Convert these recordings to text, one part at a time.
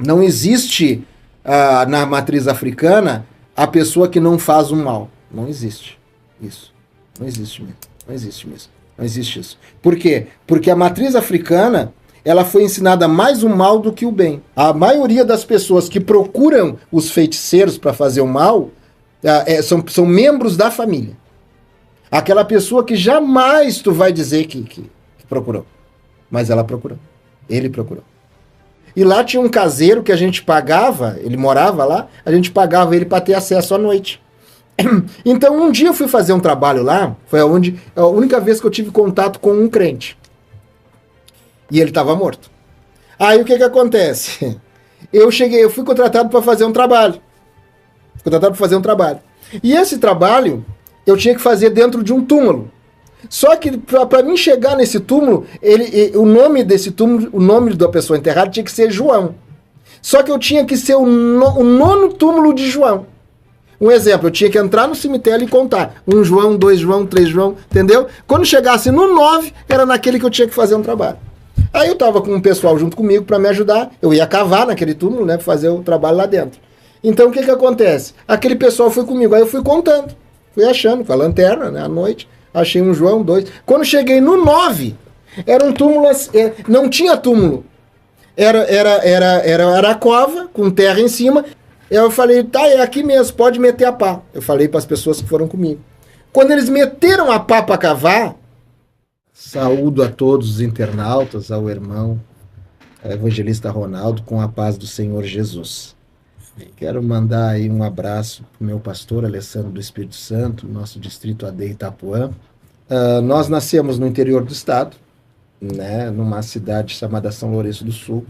Não existe na matriz africana a pessoa que não faz o mal. Não existe isso. Não existe mesmo. Não existe mesmo. Não existe isso. Por quê? Porque a matriz africana, ela foi ensinada mais o mal do que o bem. A maioria das pessoas que procuram os feiticeiros para fazer o mal são membros da família. Aquela pessoa que jamais tu vai dizer que procurou. Mas ela procurou. Ele procurou. E lá tinha um caseiro que a gente pagava, ele morava lá, a gente pagava ele para ter acesso à noite. Então um dia eu fui fazer um trabalho lá, foi a única vez que eu tive contato com um crente. E ele estava morto. Aí o que acontece? Eu fui contratado para fazer um trabalho. E esse trabalho eu tinha que fazer dentro de um túmulo. Só que para mim chegar nesse túmulo, o nome desse túmulo, o nome da pessoa enterrada tinha que ser João. Só que eu tinha que ser o nono túmulo de João. Um exemplo, eu tinha que entrar no cemitério e contar. 1 João, 2 João, 3 João, entendeu? Quando chegasse no 9, era naquele que eu tinha que fazer um trabalho. Aí eu tava com um pessoal junto comigo para me ajudar. Eu ia cavar naquele túmulo, né, para fazer o trabalho lá dentro. Então o que acontece? Aquele pessoal foi comigo, aí eu fui contando. Fui achando, com a lanterna, né, à noite. Achei 1 João, 2. Quando cheguei no 9, era um túmulo, não tinha túmulo. Era a cova, com terra em cima. Eu falei, tá, é aqui mesmo, pode meter a pá. Eu falei para as pessoas que foram comigo. Quando eles meteram a pá para cavar, saúdo a todos os internautas, ao irmão evangelista Ronaldo, com a paz do Senhor Jesus. Quero mandar aí um abraço para o meu pastor Alessandro do Espírito Santo, nosso distrito AD Itapuã. Nós nascemos no interior do estado, né, numa cidade chamada São Lourenço do Sul.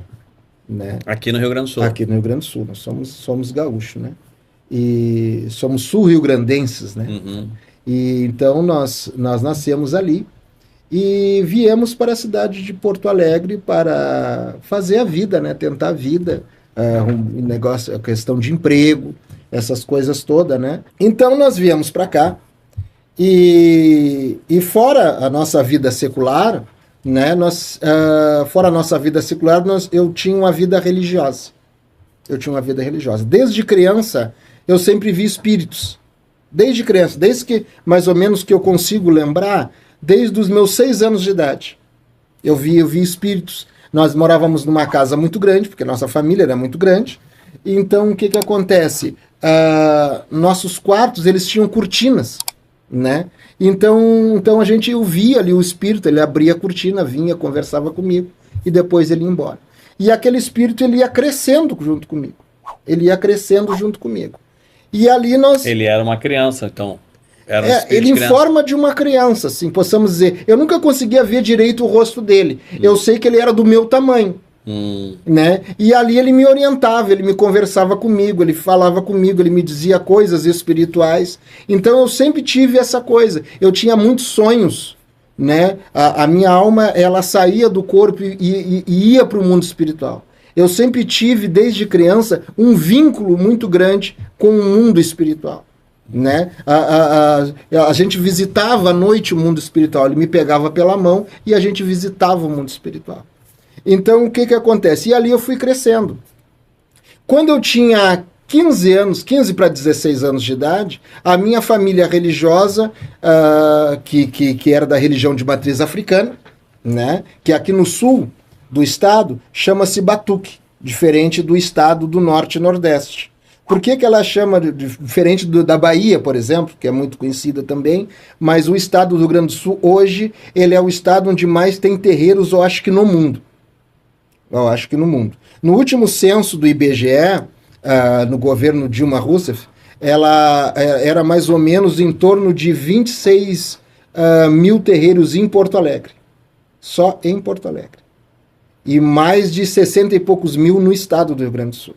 Né? Aqui no Rio Grande do Sul. Aqui no Rio Grande do Sul, nós somos gaúchos, né? E somos sul-rio-grandenses, né? Uhum. E então nós nascemos ali e viemos para a cidade de Porto Alegre para fazer a vida, né? Tentar a vida, um negócio, a questão de emprego, essas coisas todas, né? Então nós viemos para cá e fora a nossa vida secular, né, fora a nossa vida secular, eu tinha uma vida religiosa. Desde criança, eu sempre vi espíritos. Desde criança, desde que, mais ou menos, que eu consigo lembrar, desde os meus 6 anos de idade. Eu vi espíritos. Nós morávamos numa casa muito grande, porque nossa família era muito grande. Então, o que acontece? Nossos quartos, eles tinham cortinas, né? Então a gente via ali o espírito, ele abria a cortina, vinha, conversava comigo e depois ele ia embora. E aquele espírito, ele ia crescendo junto comigo. E ali nós... Ele era uma criança, então. Era ele em forma de uma criança, assim, possamos dizer. Eu nunca conseguia ver direito o rosto dele. Eu sei que ele era do meu tamanho. Né? E ali ele me orientava, ele me conversava comigo, ele falava comigo, ele me dizia coisas espirituais. Então eu sempre tive essa coisa. Eu tinha muitos sonhos, né? A minha alma, ela saía do corpo e ia para o mundo espiritual. Eu sempre tive, desde criança, um vínculo muito grande com o mundo espiritual. Né? A gente visitava à noite o mundo espiritual. Ele me pegava pela mão e a gente visitava o mundo espiritual. Então, o que acontece? E ali eu fui crescendo. Quando eu tinha 15 para 16 anos de idade, a minha família religiosa, que era da religião de matriz africana, né, que aqui no sul do estado, chama-se Batuque, diferente do estado do norte e nordeste. Por que ela chama diferente da Bahia, por exemplo, que é muito conhecida também, mas o estado do Rio Grande do Sul, hoje, ele é o estado onde mais tem terreiros, eu acho que no mundo. No último censo do IBGE, no governo Dilma Rousseff, ela era mais ou menos em torno de 26 mil terreiros em Porto Alegre. Só em Porto Alegre. E mais de 60 e poucos mil no estado do Rio Grande do Sul.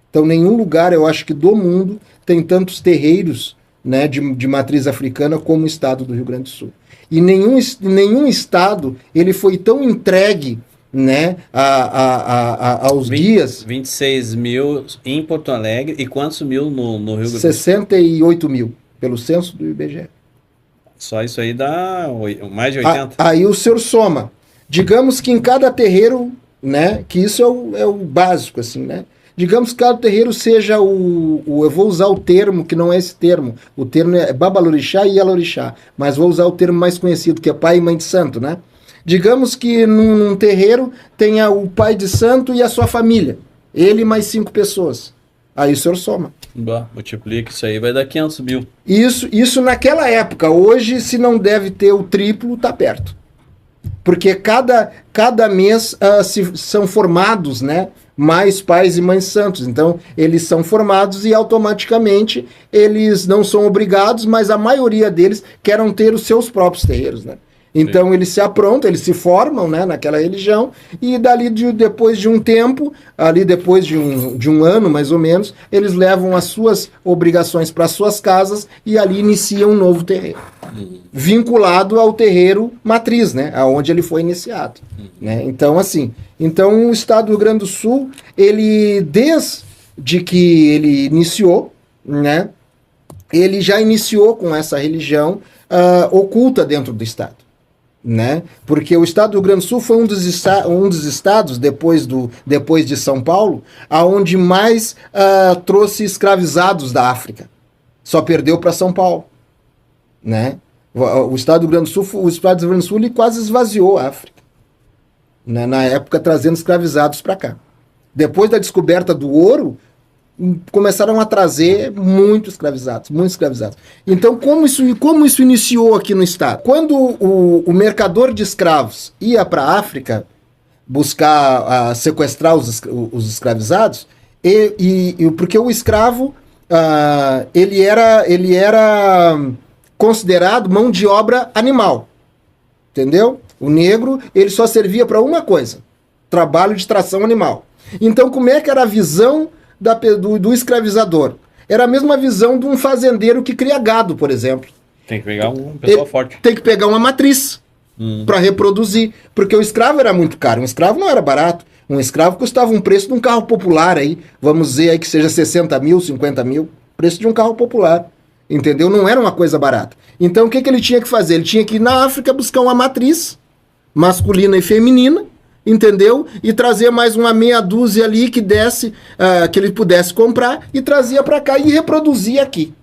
Então, nenhum lugar, eu acho que do mundo, tem tantos terreiros, né, de matriz africana como o estado do Rio Grande do Sul. E nenhum estado ele foi tão entregue, né, aos guias. 26 mil em Porto Alegre e quantos mil no Rio Grande do Sul? 68 mil, pelo censo do IBGE. Só isso aí dá mais de 80? Aí o senhor soma. Digamos que em cada terreiro né? Que isso é o básico, assim, né? Digamos que cada terreiro seja eu vou usar o termo que não é esse termo. O termo é Babalorixá e Yalorixá. Mas vou usar o termo mais conhecido, que é pai e mãe de santo, né? Digamos que num terreiro tenha o pai de santo e a sua família. Ele mais 5 pessoas. Aí o senhor soma. Bah, multiplica isso aí, vai dar 500 mil. Isso naquela época. Hoje, se não deve ter o triplo, tá perto. Porque cada mês são formados, né, mais pais e mães santos. Então, eles são formados e automaticamente eles não são obrigados, mas a maioria deles querem ter os seus próprios terreiros, né? Então, eles se aprontam, eles se formam, né, naquela religião, e dali depois de um tempo, ali depois de um ano mais ou menos, eles levam as suas obrigações para suas casas e ali iniciam um novo terreiro. Vinculado ao terreiro matriz, né, aonde ele foi iniciado. Né? Então, assim, o estado do Rio Grande do Sul, ele, desde que ele iniciou, né, ele já iniciou com essa religião oculta dentro do estado. Né? Porque o estado do Rio Grande do Sul foi um dos estados, depois de São Paulo, aonde mais trouxe escravizados da África. Só perdeu para São Paulo. Né? O estado do Rio Grande do Sul, ele quase esvaziou a África. Né? Na época, trazendo escravizados para cá. Depois da descoberta do ouro, começaram a trazer muitos escravizados. Então, como isso iniciou aqui no estado? Quando o mercador de escravos ia para a África buscar sequestrar os escravizados, porque o escravo ele era considerado mão de obra animal, entendeu? O negro ele só servia para uma coisa: trabalho de tração animal. Então, como é que era a visão do escravizador? Era a mesma visão de um fazendeiro que cria gado, por exemplo. Tem que pegar um pessoal forte. Tem que pegar uma matriz para reproduzir, porque o escravo era muito caro. Um escravo não era barato. Um escravo custava um preço de um carro popular aí, vamos dizer aí que seja 60 mil, 50 mil, preço de um carro popular. Entendeu? Não era uma coisa barata. Então o que ele tinha que fazer? Ele tinha que ir na África buscar uma matriz masculina e feminina, entendeu? E trazer mais uma meia dúzia ali que desse, que ele pudesse comprar, e trazia para cá e reproduzia aqui.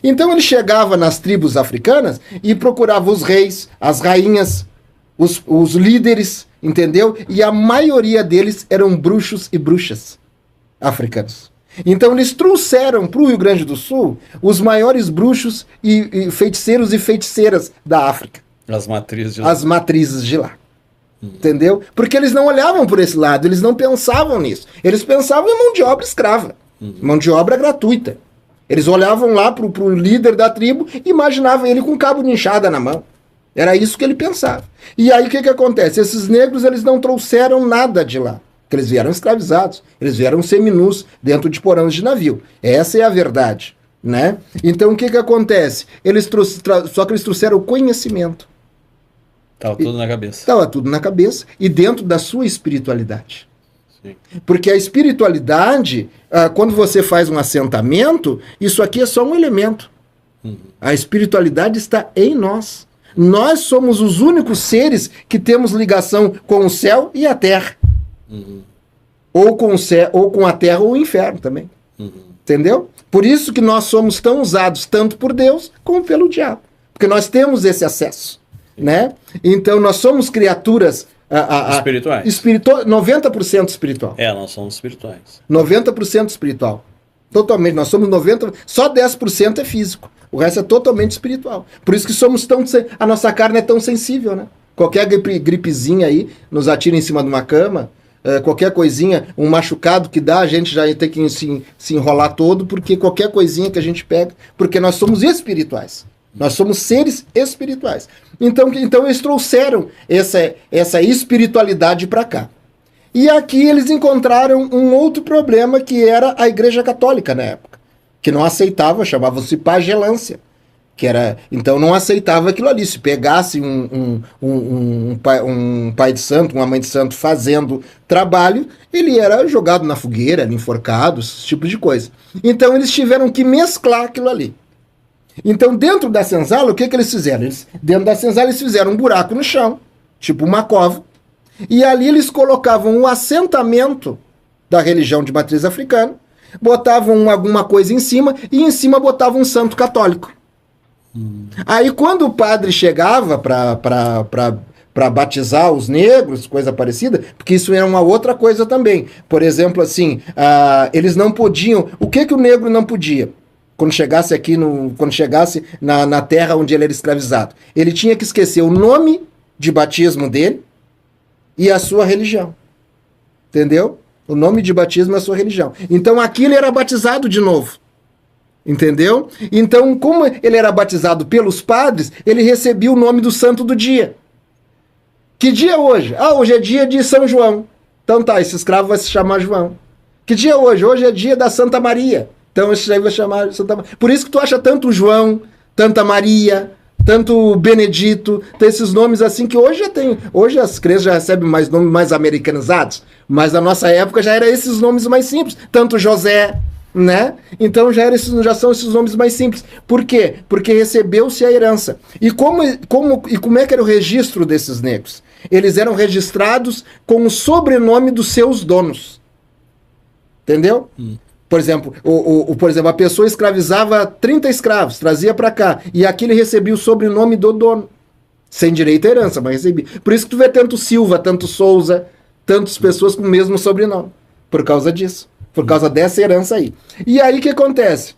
Então ele chegava nas tribos africanas e procurava os reis, as rainhas, os líderes, entendeu? E a maioria deles eram bruxos e bruxas africanos. Então eles trouxeram para o Rio Grande do Sul os maiores bruxos e feiticeiros e feiticeiras da África. As matrizes de lá. As matrizes de lá. Entendeu? Porque eles não olhavam por esse lado, eles não pensavam nisso. Eles pensavam em mão de obra escrava, mão de obra gratuita. Eles olhavam lá pro líder da tribo e imaginavam ele com um cabo de enxada na mão. Era isso que ele pensava. E aí o que acontece? Esses negros eles não trouxeram nada de lá. Porque eles vieram escravizados, eles vieram seminus dentro de porões de navio. Essa é a verdade. Né? Então o que acontece? Só que eles trouxeram o conhecimento. Estava tudo na cabeça. Estava tudo na cabeça e dentro da sua espiritualidade. Sim. Porque a espiritualidade, quando você faz um assentamento, isso aqui é só um elemento. A espiritualidade está em nós. Nós somos os únicos seres que temos ligação com o céu e a terra. Ou com o céu, ou com a terra ou o inferno também. Entendeu? Por isso que nós somos tão usados tanto por Deus como pelo diabo. Porque nós temos esse acesso. Né? Então nós somos criaturas espirituais. 90% espiritual. Nós somos espirituais. 90% espiritual. Totalmente. Nós somos 90%, só 10% é físico. O resto é totalmente espiritual. Por isso que somos a nossa carne é tão sensível, né? Qualquer gripezinha aí nos atira em cima de uma cama, qualquer coisinha, um machucado que dá, a gente já tem que se enrolar todo, porque qualquer coisinha que a gente pega, porque nós somos espirituais. Nós somos seres espirituais. Então eles trouxeram essa espiritualidade para cá. E aqui eles encontraram um outro problema, que era a Igreja Católica na época, que não aceitava, chamava-se pagelância. Então não aceitava aquilo ali. Se pegasse um pai de santo, uma mãe de santo fazendo trabalho, ele era jogado na fogueira, enforcado, esse tipo de coisa. Então eles tiveram que mesclar aquilo ali. Então, dentro da senzala, o que eles fizeram? Dentro da senzala, eles fizeram um buraco no chão, tipo uma cova, E ali eles colocavam um assentamento da religião de matriz africana, botavam alguma coisa em cima e em cima botavam um santo católico. Aí quando o padre chegava para batizar os negros, coisa parecida, porque isso era uma outra coisa também. Por exemplo, assim, eles não podiam... O que o negro não podia? Quando chegasse aqui, quando chegasse na terra onde ele era escravizado. Ele tinha que esquecer o nome de batismo dele e a sua religião. Entendeu? O nome de batismo é a sua religião. Então aqui ele era batizado de novo. Entendeu? Então, como ele era batizado pelos padres, ele recebia o nome do santo do dia. Que dia é hoje? Hoje é dia de São João. Então tá, esse escravo vai se chamar João. Que dia é hoje? Hoje é dia da Santa Maria. Então esse aí vai chamar Santa Maria. Por isso que tu acha tanto João, tanta Maria, tanto Benedito, tem esses nomes assim que hoje já tem. Hoje as crianças já recebem mais nomes mais americanizados, mas na nossa época já eram esses nomes mais simples. Tanto José, né? Então já são esses nomes mais simples. Por quê? Porque recebeu-se a herança. E como é que era o registro desses negros? Eles eram registrados com o sobrenome dos seus donos. Entendeu? Por exemplo, por exemplo, a pessoa escravizava 30 escravos, trazia para cá, e aqui ele recebia o sobrenome do dono. Sem direito à herança, mas recebia. Por isso que tu vê tanto Silva, tanto Souza, tantas pessoas com o mesmo sobrenome. Por causa disso. Por causa dessa herança aí. E aí o que acontece?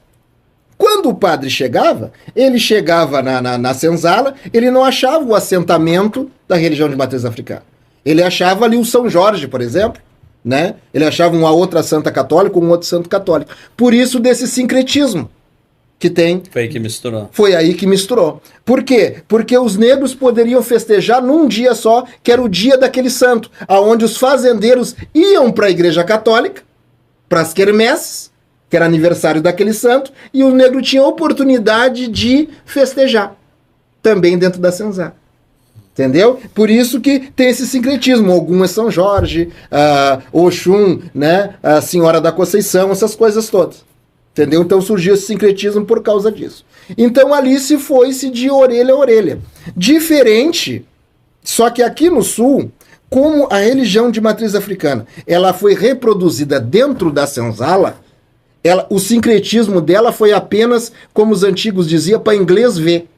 Quando o padre chegava, ele chegava na senzala, ele não achava o assentamento da religião de matriz africana. Ele achava ali o São Jorge, por exemplo, né? Ele achava uma outra santa católica, um outro santo católico. Por isso desse sincretismo que tem. Foi aí que misturou. Foi aí que misturou. Por quê? Porque os negros poderiam festejar num dia só, que era o dia daquele santo, aonde os fazendeiros iam para a igreja católica, para as quermesses, que era aniversário daquele santo, e o negro tinha a oportunidade de festejar, também dentro da senzala. Entendeu? Por isso que tem esse sincretismo. Ogum é São Jorge, Oxum, né? A Senhora da Conceição, essas coisas todas. Entendeu? Então surgiu esse sincretismo por causa disso. Então ali se foi-se de orelha a orelha. Diferente, só que aqui no Sul, como a religião de matriz africana, ela foi reproduzida dentro da senzala, o sincretismo dela foi apenas, como os antigos diziam, para inglês ver.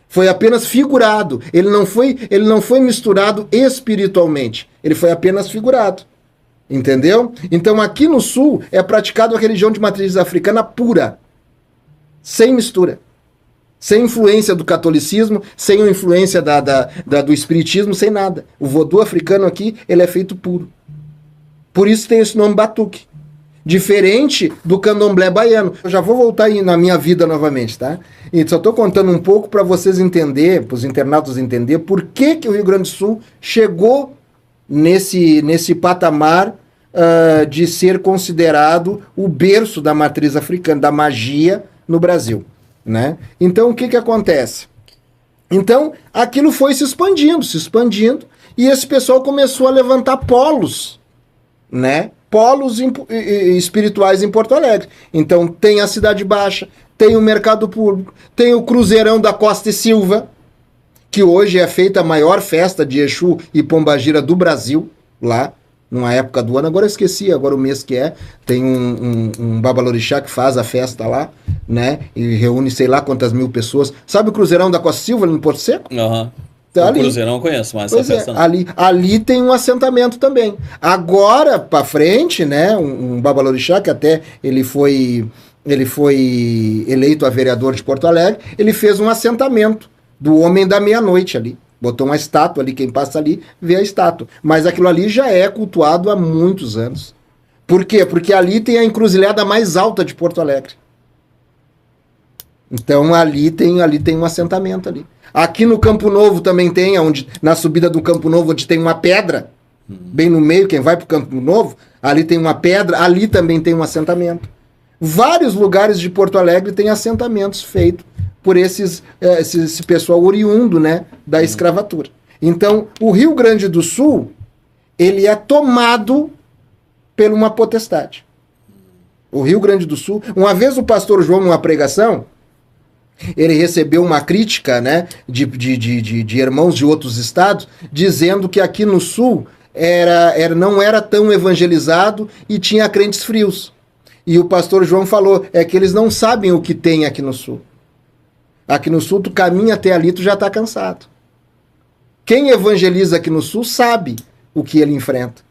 Foi apenas figurado. Ele não foi misturado espiritualmente. Ele foi apenas figurado. Entendeu? Então aqui no Sul é praticado a religião de matriz africana pura. Sem mistura. Sem influência do catolicismo, sem a influência do espiritismo, sem nada. O vodu africano aqui, ele é feito puro. Por isso tem esse nome batuque. Diferente do candomblé baiano. Eu já vou voltar aí na minha vida novamente, tá? E só estou contando um pouco para vocês entenderem, para os internautas entenderem, por que o Rio Grande do Sul chegou nesse patamar de ser considerado o berço da matriz africana, da magia no Brasil, né? Então, o que acontece? Então, aquilo foi se expandindo, e esse pessoal começou a levantar polos, né? Polos espirituais em Porto Alegre. Então tem a Cidade Baixa, tem o Mercado Público, tem o Cruzeirão da Costa e Silva, que hoje é feita a maior festa de Exu e Pombagira do Brasil, lá, numa época do ano, agora eu esqueci, agora o mês que é, tem um babalorixá que faz a festa lá, né, e reúne sei lá quantas mil pessoas. Sabe o Cruzeirão da Costa e Silva, ali no Porto Seco? Aham. Tá O Cruzeirão eu conheço, mas pois essa festa não. Ali tem um assentamento também. Agora, para frente, né, um babalorixá, que até ele foi eleito a vereador de Porto Alegre, ele fez um assentamento do Homem da Meia-Noite ali. Botou uma estátua ali, quem passa ali vê a estátua. Mas aquilo ali já é cultuado há muitos anos. Por quê? Porque ali tem a encruzilhada mais alta de Porto Alegre. Então ali tem um assentamento ali. Aqui no Campo Novo também tem, na subida do Campo Novo, onde tem uma pedra, bem no meio, quem vai para o Campo Novo, ali tem uma pedra, ali também tem um assentamento. Vários lugares de Porto Alegre têm assentamentos feitos por esse pessoal oriundo, né, da escravatura. Então, o Rio Grande do Sul, ele é tomado por uma potestade. O Rio Grande do Sul, uma vez o pastor João, numa pregação, ele recebeu uma crítica, né, de irmãos de outros estados, dizendo que aqui no Sul não era tão evangelizado e tinha crentes frios. E o pastor João falou, que eles não sabem o que tem aqui no sul. Aqui no sul, tu caminha até ali, tu já está cansado. Quem evangeliza aqui no sul sabe o que ele enfrenta.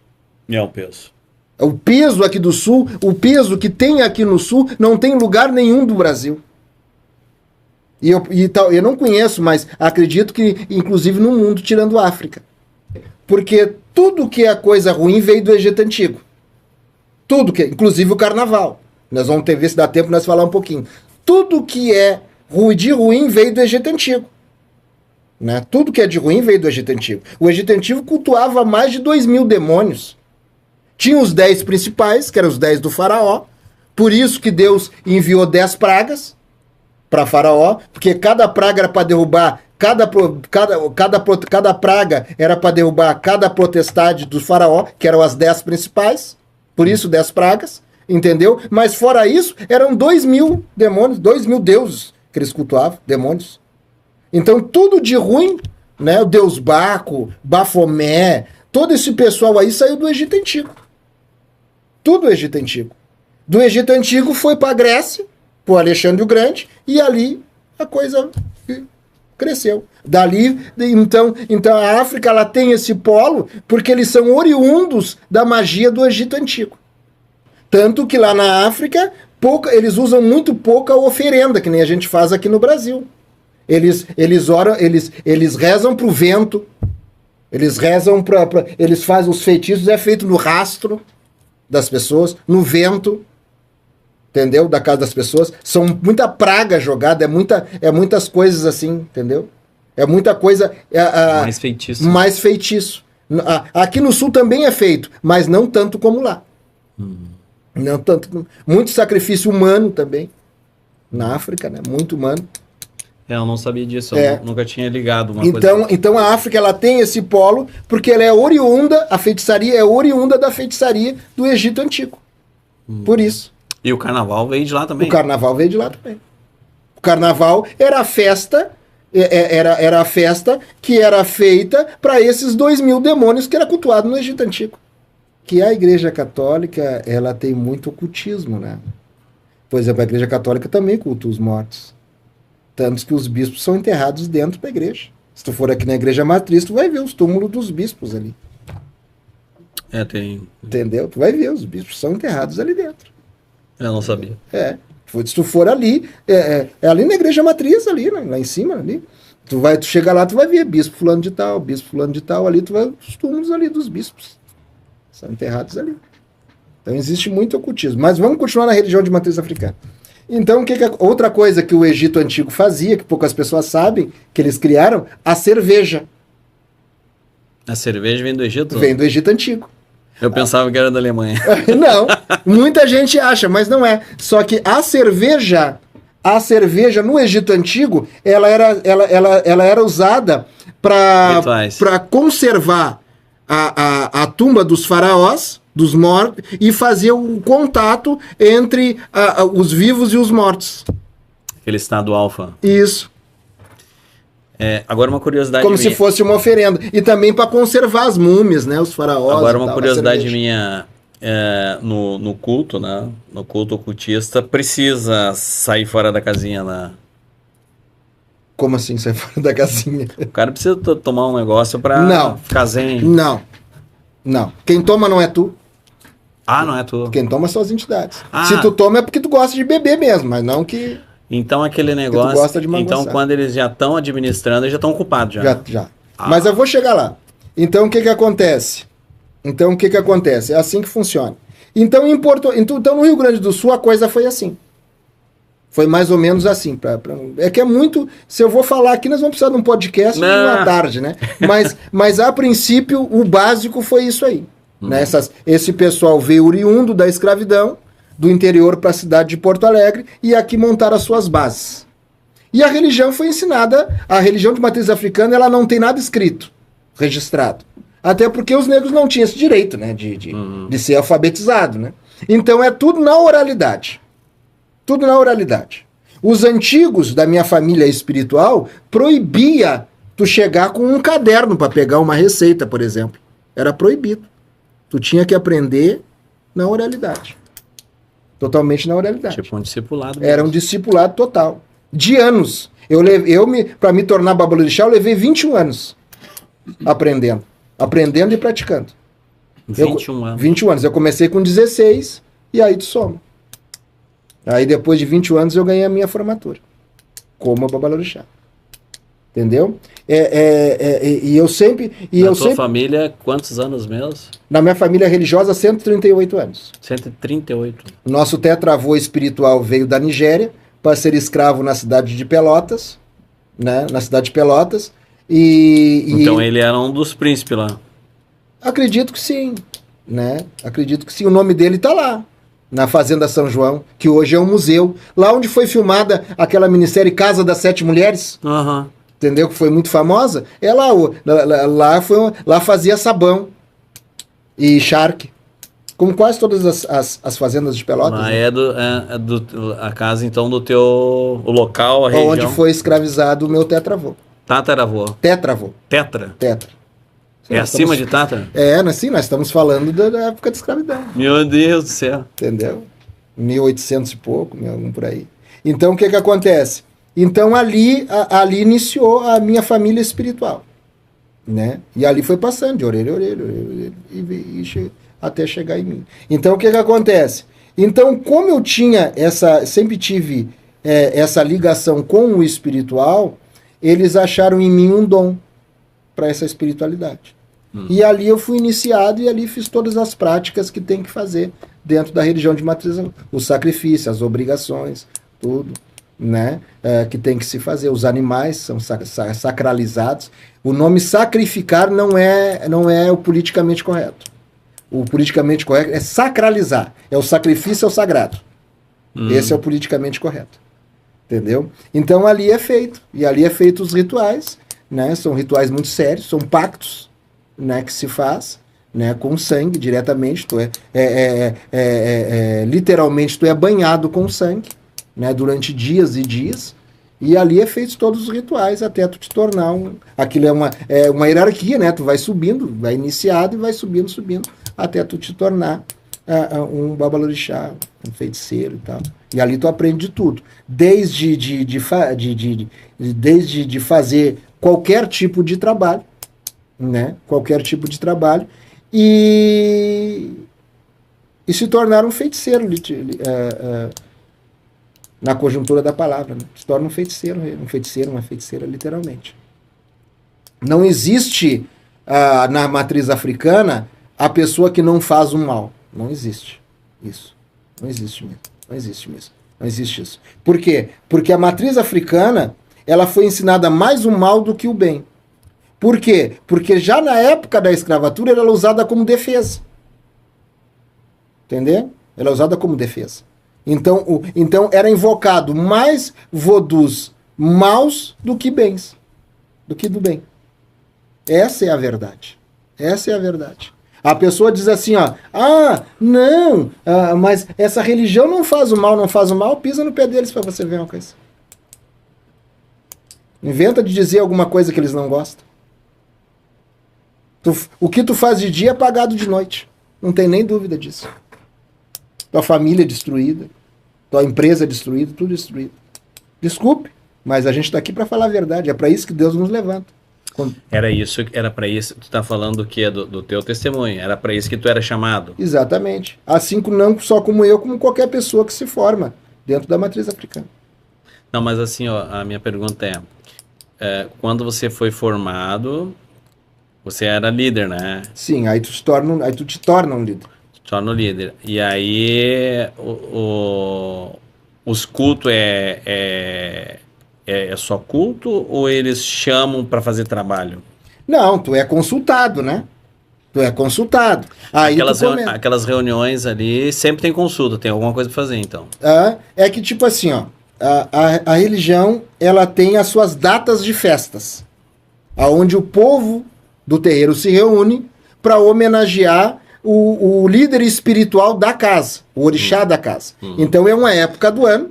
É o peso. O peso aqui do sul, o peso que tem aqui no sul, não tem lugar nenhum do Brasil. Eu não conheço, mas acredito que, inclusive no mundo, tirando a África. Porque tudo que é coisa ruim veio do Egito Antigo. Tudo que, inclusive o carnaval. Nós vamos ver se dá tempo de nós falar um pouquinho. Tudo que é de ruim veio do Egito Antigo. Né? Tudo que é de ruim veio do Egito Antigo. O Egito Antigo cultuava mais de 2.000 demônios. Tinha os 10 principais, que eram os 10 do faraó. Por isso que Deus enviou 10 pragas para faraó, porque cada praga era para derrubar, cada praga era para derrubar cada potestade do faraó, que eram as 10 principais. Por isso 10 pragas, entendeu? Mas fora isso, eram 2.000 demônios, 2.000 deuses que eles cultuavam, demônios. Então tudo de ruim, né? O deus Baco, Bafomé, todo esse pessoal aí saiu do Egito Antigo. Tudo do Egito Antigo. Do Egito Antigo foi para a Grécia, para o Alexandre o Grande, e ali a coisa cresceu. Dali, então a África ela tem esse polo porque eles são oriundos da magia do Egito Antigo. Tanto que lá na África eles usam muito pouca oferenda, que nem a gente faz aqui no Brasil. Eles oram, eles rezam para o vento, eles rezam eles fazem os feitiços, é feito no rastro das pessoas, no vento, entendeu? Da casa das pessoas. São muita praga jogada, é muitas coisas assim, entendeu? É muita coisa... mais feitiço. Mais feitiço. Aqui no sul também é feito, mas não tanto como lá. Não tanto. Muito sacrifício humano também. Na África, né? Muito humano. Eu não sabia disso, eu nunca tinha ligado uma coisa. Então a África ela tem esse polo porque ela é oriunda, a feitiçaria é oriunda da feitiçaria do Egito Antigo. Por isso. E o carnaval veio de lá também? O carnaval veio de lá também. O carnaval era a festa, era a festa que era feita para esses 2.000 demônios que era cultuado no Egito Antigo. Que a Igreja Católica, ela tem muito ocultismo, né? Por exemplo, a Igreja Católica também cultua os mortos. Tanto que os bispos são enterrados dentro da igreja. Se tu for aqui na Igreja Matriz, tu vai ver os túmulos dos bispos ali. Tem. Entendeu? Tu vai ver, os bispos são enterrados ali dentro. Eu não sabia. Se tu for ali, é ali na Igreja Matriz, ali, né? Lá em cima, ali. Tu chega lá, tu vai ver bispo fulano de tal, ali tu vai os túmulos ali dos bispos. São enterrados ali. Então existe muito ocultismo. Mas vamos continuar na religião de matriz africana. Então, outra coisa que o Egito Antigo fazia, que poucas pessoas sabem, que eles criaram, a cerveja. A cerveja vem do Egito? Vem do Egito Antigo. Eu pensava que era da Alemanha. Não, muita gente acha, mas não é. Só que a cerveja no Egito Antigo, ela era usada para conservar a tumba dos faraós, dos mortos, e fazer o contato entre os vivos e os mortos. Aquele estado alfa. Isso. Agora uma curiosidade como minha. Se fosse uma oferenda. E também para conservar as múmias, né? Os faraós. Agora uma curiosidade minha. No culto, né? No culto ocultista, precisa sair fora da casinha, né? Como assim sair fora da casinha? O cara precisa tomar um negócio para ficar zen. Não. Quem toma não é tu. Não é tu. Quem toma são as entidades. Se tu toma é porque tu gosta de beber mesmo, mas não que... Então aquele negócio... Tu gosta de então quando eles já estão administrando, eles já estão ocupados já. Já. Mas eu vou chegar lá. Então o que acontece? É assim que funciona. Então no Rio Grande do Sul a coisa foi assim. Foi mais ou menos assim. É que é muito... Se eu vou falar aqui, nós vamos precisar de um podcast de uma tarde, né? Mas a princípio, o básico foi isso aí. Né? Esse pessoal veio oriundo da escravidão, do interior para a cidade de Porto Alegre, e aqui montaram as suas bases. E a religião foi ensinada, a religião de matriz africana, ela não tem nada escrito, registrado. Até porque os negros não tinham esse direito, né? De ser alfabetizado, né? Então é tudo na oralidade. Tudo na oralidade. Os antigos da minha família espiritual proibia tu chegar com um caderno para pegar uma receita, por exemplo. Era proibido. Tu tinha que aprender na oralidade. Totalmente na oralidade. Tipo um discipulado. Era um discipulado total. De anos. Para me tornar babalorixá, eu levei 21 anos aprendendo. Aprendendo e praticando. 21 anos. 21 anos. Eu comecei com 16 e aí tu soma. Aí depois de 21 anos eu ganhei a minha formatura. Como babalorixá. Entendeu? E eu sempre... Na tua família, quantos anos mesmo? Na minha família religiosa, 138 anos. 138. Nosso tetravô espiritual veio da Nigéria para ser escravo na cidade de Pelotas, né? Na cidade de Pelotas. Então ele era um dos príncipes lá. Acredito que sim, né? Acredito que sim. O nome dele está lá, na Fazenda São João, que hoje é um museu. Lá onde foi filmada aquela minissérie Casa das Sete Mulheres. Aham. Entendeu? Que foi muito famosa. É lá, lá fazia sabão e charque. Como quase todas as fazendas de Pelotas. Lá né? a casa, então, do teu... O local, a região. Onde foi escravizado o meu tetravô. Tataravô. Tetravô. Tetra. Sim, Acima de Tatra? Sim, nós estamos falando da época de escravidão. Meu Deus do céu. Entendeu? 1800 e pouco, por aí. Então, o que acontece? Então, ali iniciou a minha família espiritual. Né? E ali foi passando de orelha a orelha, até chegar em mim. Então, o que acontece? Então, como eu tinha sempre tive essa ligação com o espiritual, eles acharam em mim um dom para essa espiritualidade. E ali eu fui iniciado e ali fiz todas as práticas que tem que fazer dentro da religião de matriz, o sacrifício, as obrigações, tudo, né? Que tem que se fazer. Os animais são sacralizados. O nome sacrificar não é o politicamente correto. O politicamente correto é sacralizar. É o sacrifício ao sagrado. Esse é o politicamente correto. Entendeu? Então ali é feito. E ali é feito os rituais, né? São rituais muito sérios, são pactos, né, que se faz, né, com sangue diretamente. Literalmente tu é banhado com sangue, né, durante dias e dias. E ali é feito todos os rituais até tu te tornar aquilo é uma hierarquia, né? Tu vai subindo, vai iniciado e vai subindo até tu te tornar um babalorixá, um feiticeiro e tal. E ali tu aprende de tudo. Desde de fazer qualquer tipo de trabalho, né? Qualquer tipo de trabalho e se tornar um feiticeiro na conjuntura da palavra, né? Se torna um feiticeiro, uma feiticeira literalmente. Não existe na matriz africana a pessoa que não faz o mal. Não existe isso. Não existe mesmo. Não existe mesmo. Não existe isso. Por quê? Porque a matriz africana ela foi ensinada mais o mal do que o bem. Por quê? Porque já na época da escravatura ela era usada como defesa. Entendeu? Ela é usada como defesa. Então era invocado mais vodus maus do que bens. Do que do bem. Essa é a verdade. Essa é a verdade. A pessoa diz assim, ó, mas essa religião não faz o mal, pisa no pé deles para você ver uma coisa. Inventa de dizer alguma coisa que eles não gostam. O que tu faz de dia é pagado de noite. Não tem nem dúvida disso. Tua família destruída, tua empresa destruída, tudo destruído. Desculpe, mas a gente está aqui para falar a verdade. É para isso que Deus nos levanta. Era para isso, tu tá falando o que é do teu testemunho, era para isso que tu era chamado. Exatamente. Assim não só como eu, como qualquer pessoa que se forma dentro da matriz africana. Não, mas assim, ó, a minha pergunta quando você foi formado, você era líder, né? Sim, aí tu te torna um líder. Torna um líder. E aí os cultos é só culto ou eles chamam para fazer trabalho? Não, tu é consultado, né? Tu é consultado. Aí aquelas reuniões ali sempre tem consulta, tem alguma coisa para fazer, então. É que tipo assim, ó, a religião ela tem as suas datas de festas, aonde o povo do terreiro se reúne para homenagear o líder espiritual da casa, o orixá da casa. Então é uma época do ano,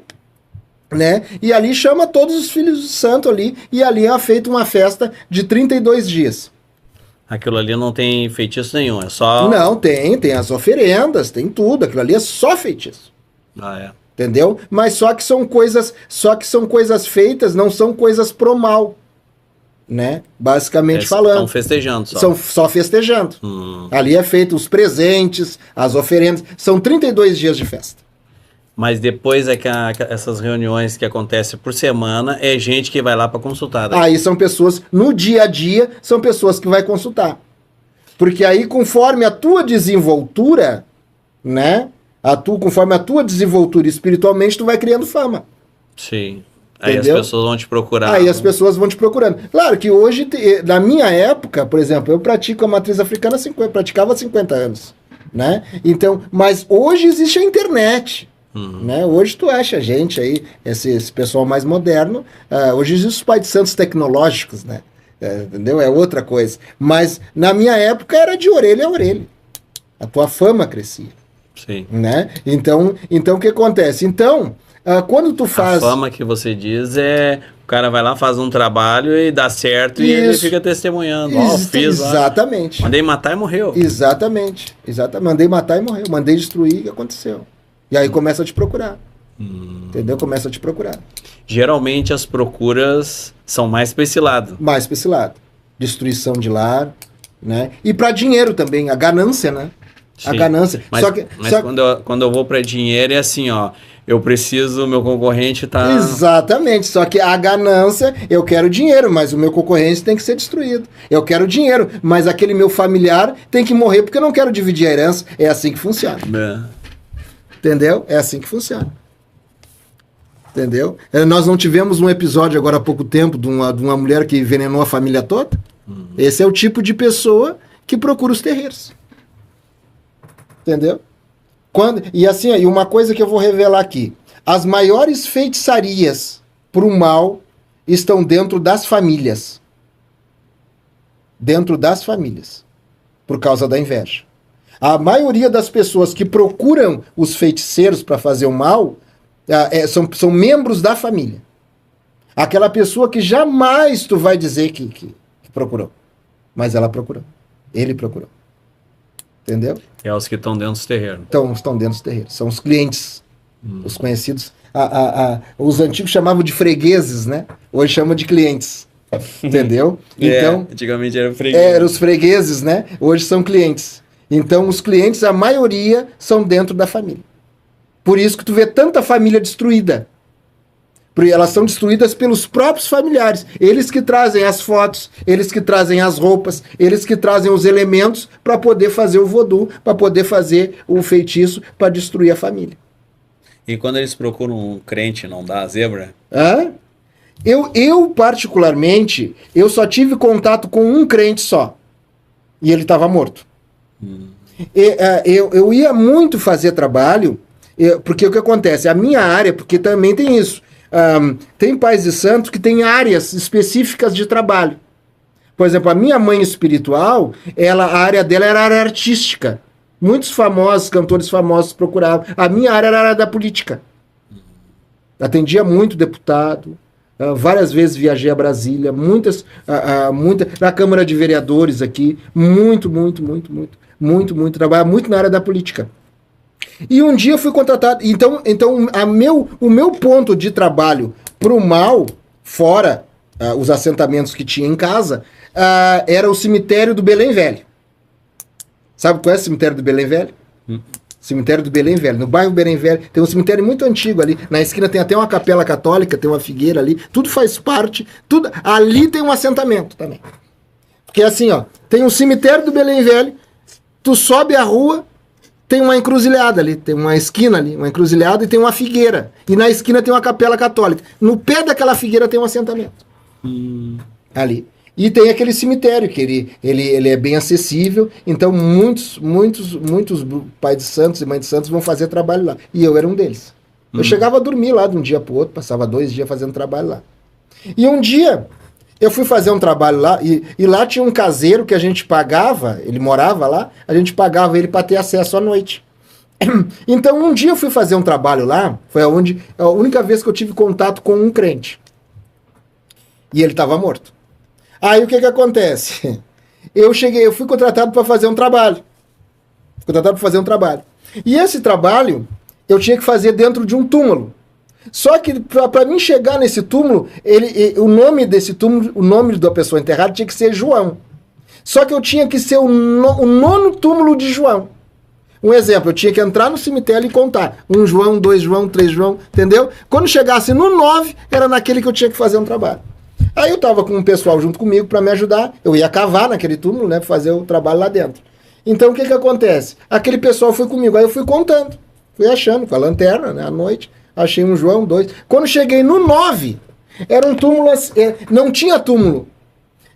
né? E ali chama todos os filhos do santo ali, e ali é feita uma festa de 32 dias. Aquilo ali não tem feitiço nenhum, é só... Não, tem as oferendas, tem tudo. Aquilo ali é só feitiço. Ah, é. Entendeu? Mas só que são coisas feitas, não são coisas pro mal. Né? Basicamente falando. Estão festejando só. São só festejando. Ali é feito os presentes, as oferendas. São 32 dias de festa. Mas depois é que essas reuniões que acontecem por semana, é gente que vai lá para consultar. Né? Aí são pessoas, no dia a dia, são pessoas que vai consultar. Porque aí, conforme a tua desenvoltura, né? Conforme a tua desenvoltura espiritualmente, tu vai criando fama. Sim. Aí Entendeu? as pessoas vão te procurar. Aí as pessoas vão te procurando. Claro que hoje, na minha época, por exemplo, eu pratico a matriz africana, praticava há 50 anos. Né? Então, mas hoje existe a internet. Né? Hoje tu acha gente aí, esse pessoal mais moderno, hoje existem os pais de santos tecnológicos, né? Entendeu? É outra coisa. Mas na minha época era de orelha a orelha. A tua fama crescia. Sim. Né? Então o que acontece? Então, quando tu faz... A fama que você diz é... O cara vai lá, faz um trabalho e dá certo e ele fica testemunhando. Fiz exatamente. Lá. Mandei matar e morreu. Exatamente. Mandei matar e morreu. Mandei destruir e aconteceu. E aí começa a te procurar. Entendeu? Começa a te procurar. Geralmente as procuras são mais para esse lado. Mais para esse lado. Destruição de lar, né? E para dinheiro também, a ganância, né? Sim. A ganância. Mas quando eu vou para dinheiro é assim, ó. Eu preciso, meu concorrente tá... Exatamente, só que a ganância, eu quero dinheiro, mas o meu concorrente tem que ser destruído. Eu quero dinheiro, mas aquele meu familiar tem que morrer porque eu não quero dividir a herança. É assim que funciona. Entendeu? É assim que funciona. Entendeu? Nós não tivemos um episódio agora há pouco tempo de uma mulher que envenenou a família toda? Esse é o tipo de pessoa que procura os terreiros. Entendeu? E assim, e uma coisa que eu vou revelar aqui. As maiores feitiçarias para o mal estão dentro das famílias. Dentro das famílias. Por causa da inveja. A maioria das pessoas que procuram os feiticeiros para fazer o mal são membros da família. Aquela pessoa que jamais tu vai dizer que procurou. Mas ela procurou. Ele procurou. Entendeu? É os que estão dentro dos terreiros. Estão dentro dos terreiros. São os clientes. Os conhecidos. Os antigos chamavam de fregueses, né? Hoje chamam de clientes. Entendeu? Então, antigamente eram fregueses. Eram os fregueses, né? Hoje são clientes. Então, os clientes, a maioria, são dentro da família. Por isso que tu vê tanta família destruída. Porque elas são destruídas pelos próprios familiares. Eles que trazem as fotos, eles que trazem as roupas, eles que trazem os elementos para poder fazer o voodoo, para poder fazer o feitiço, para destruir a família. E quando eles procuram um crente, não dá a zebra? Eu, particularmente, eu só tive contato com um crente só. E ele estava morto. Eu ia muito fazer trabalho, porque o que acontece? A minha área, porque também tem isso, tem pais de santos que tem áreas específicas de trabalho. Por exemplo, a minha mãe espiritual, a área dela era a área artística. Muitos famosos, cantores famosos procuravam. A minha área era a área da política. Atendia muito deputado. Várias vezes viajei a Brasília, na Câmara de Vereadores aqui, muito, trabalhar muito na área da política. E um dia eu fui contratado, então o meu ponto de trabalho pro mal, fora os assentamentos que tinha em casa, era o cemitério do Belém Velho. Sabe qual é o cemitério do Belém Velho? Cemitério do Belém Velho, no bairro Belém Velho, tem um cemitério muito antigo ali, na esquina tem até uma capela católica, tem uma figueira ali, tudo faz parte, tudo, ali tem um assentamento também. Porque assim, ó, tem um cemitério do Belém Velho, tu sobe a rua, tem uma encruzilhada ali, tem uma esquina ali, uma encruzilhada e tem uma figueira, e na esquina tem uma capela católica, no pé daquela figueira tem um assentamento. Ali. E tem aquele cemitério, que ele é bem acessível, então muitos pais de santos e mães de santos vão fazer trabalho lá. E eu era um deles. Eu chegava a dormir lá de um dia para o outro, passava 2 dias fazendo trabalho lá. E um dia eu fui fazer um trabalho lá, e lá tinha um caseiro que a gente pagava, ele morava lá, a gente pagava ele para ter acesso à noite. Então um dia eu fui fazer um trabalho lá, foi a única vez que eu tive contato com um crente. E ele estava morto. Aí o que acontece? eu fui contratado para fazer um trabalho. E esse trabalho eu tinha que fazer dentro de um túmulo. Só que para mim chegar nesse túmulo, o nome desse túmulo, o nome da pessoa enterrada tinha que ser João. Só que eu tinha que ser o nono túmulo de João. Um exemplo, eu tinha que entrar no cemitério e contar. 1 João, 2 João, 3 João, entendeu? Quando chegasse no 9, era naquele que eu tinha que fazer um trabalho. Aí eu tava com um pessoal junto comigo para me ajudar. Eu ia cavar naquele túmulo, né? Fazer o trabalho lá dentro. Então o que acontece? Aquele pessoal foi comigo. Aí eu fui contando. Fui achando com a lanterna, né? À noite. Achei 1 João, 2. Quando cheguei no 9, era um túmulo. Não tinha túmulo.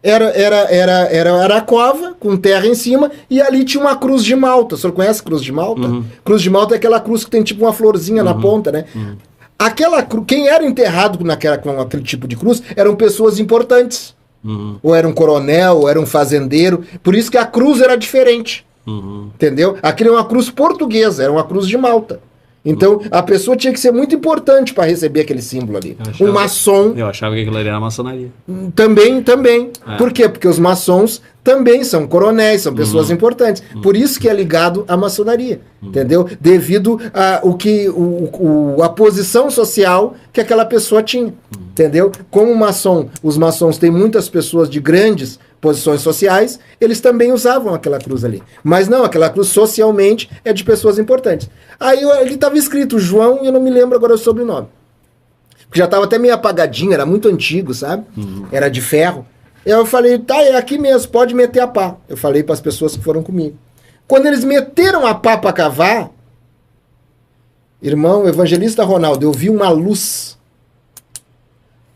Era a cova, com terra em cima, e ali tinha uma cruz de Malta. O senhor conhece a cruz de Malta? Uhum. Cruz de Malta é aquela cruz que tem tipo uma florzinha na ponta, né? Uhum. Quem era enterrado com aquele tipo de cruz eram pessoas importantes. Uhum. Ou era um coronel, ou era um fazendeiro. Por isso que a cruz era diferente. Uhum. Entendeu? Aquilo é uma cruz portuguesa, era uma cruz de Malta. Então, a pessoa tinha que ser muito importante para receber aquele símbolo ali. Um maçom... Eu achava que aquilo ali era maçonaria. Também. É. Por quê? Porque os maçons também são coronéis, são pessoas importantes. Por isso que é ligado à maçonaria. Entendeu? Devido a posição social que aquela pessoa tinha. Entendeu? Como maçom, os maçons têm muitas pessoas de grandes posições sociais, eles também usavam aquela cruz ali. Mas não, aquela cruz socialmente é de pessoas importantes. Aí ele estava escrito João e eu não me lembro agora o sobrenome. Porque já estava até meio apagadinho, era muito antigo, sabe? Era de ferro. Eu falei, tá, é aqui mesmo, pode meter a pá. Eu falei para as pessoas que foram comigo. Quando eles meteram a pá para cavar, irmão, evangelista Ronaldo, eu vi uma luz.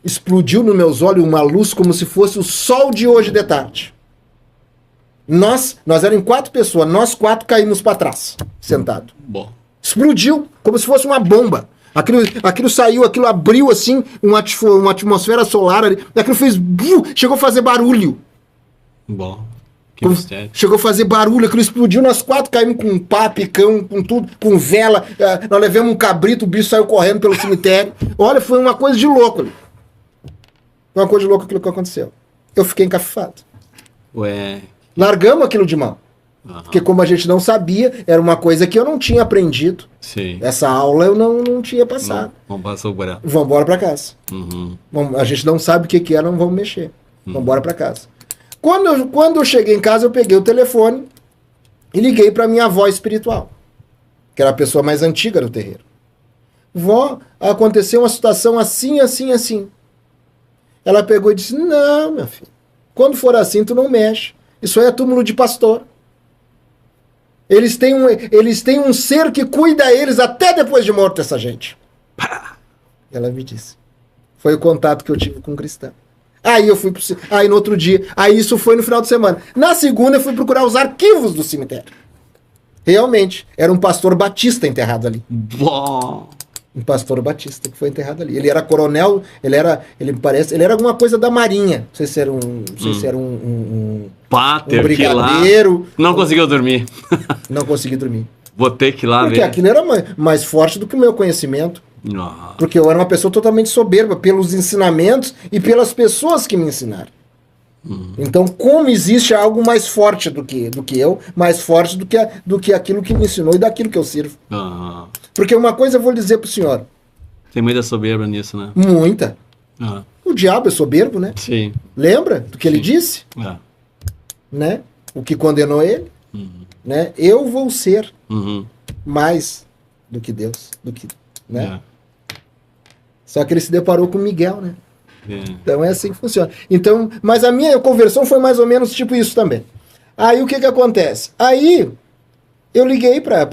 Explodiu nos meus olhos uma luz como se fosse o sol de hoje de tarde. Nós eram 4 pessoas, nós 4 caímos para trás, sentado. Bom. Explodiu como se fosse uma bomba. Aquilo saiu, aquilo abriu assim, uma atmosfera solar ali. Aquilo fez... chegou a fazer barulho. Bom. Chegou a fazer barulho, aquilo explodiu, nós 4 caímos com pá, picão, com tudo, com vela. Nós levamos um cabrito, o bicho saiu correndo pelo cemitério. Olha, foi uma coisa de louco ali. Uma coisa de louco aquilo que aconteceu. Eu fiquei encafifado. Ué. Largamos aquilo de mão. Porque como a gente não sabia, era uma coisa que eu não tinha aprendido. Sim. Essa aula eu não tinha passado. Vamos passar o Vamos embora para casa. A gente não sabe o que é, não vamos mexer. Vamos embora para casa. Quando eu cheguei em casa, eu peguei o telefone e liguei para minha avó espiritual, que era a pessoa mais antiga do terreiro. Vó, aconteceu uma situação assim, assim, assim. Ela pegou e disse, não, meu filho, quando for assim, tu não mexe. Isso aí é túmulo de pastor. Eles têm um ser que cuida eles até depois de morto, essa gente. Ela me disse. Foi o contato que eu tive com o cristão. Aí eu fui aí no outro dia, aí isso foi no final de semana. Na segunda eu fui procurar os arquivos do cemitério. Realmente, era um pastor batista enterrado ali. Bom. Um pastor batista que foi enterrado ali. Ele era coronel, ele era alguma coisa da Marinha. Não sei se era um brigadeiro. Não conseguiu dormir. Não consegui dormir. Vou ter que ir lá ver. Porque aquilo era mais forte do que o meu conhecimento. Porque eu era uma pessoa totalmente soberba pelos ensinamentos e pelas pessoas que me ensinaram. Então, como existe algo mais forte do que eu, mais forte do que aquilo que me ensinou e daquilo que eu sirvo. Porque uma coisa eu vou dizer pro senhor. Tem muita soberba nisso, né? Muita. O diabo é soberbo, né? Sim. Lembra do que ele disse? Né? O que condenou ele? Né? Eu vou ser mais do que Deus. Né? Só que ele se deparou com Miguel, né? Então é assim que funciona. Então, mas a minha conversão foi mais ou menos tipo isso também. Aí o que acontece? Aí eu liguei para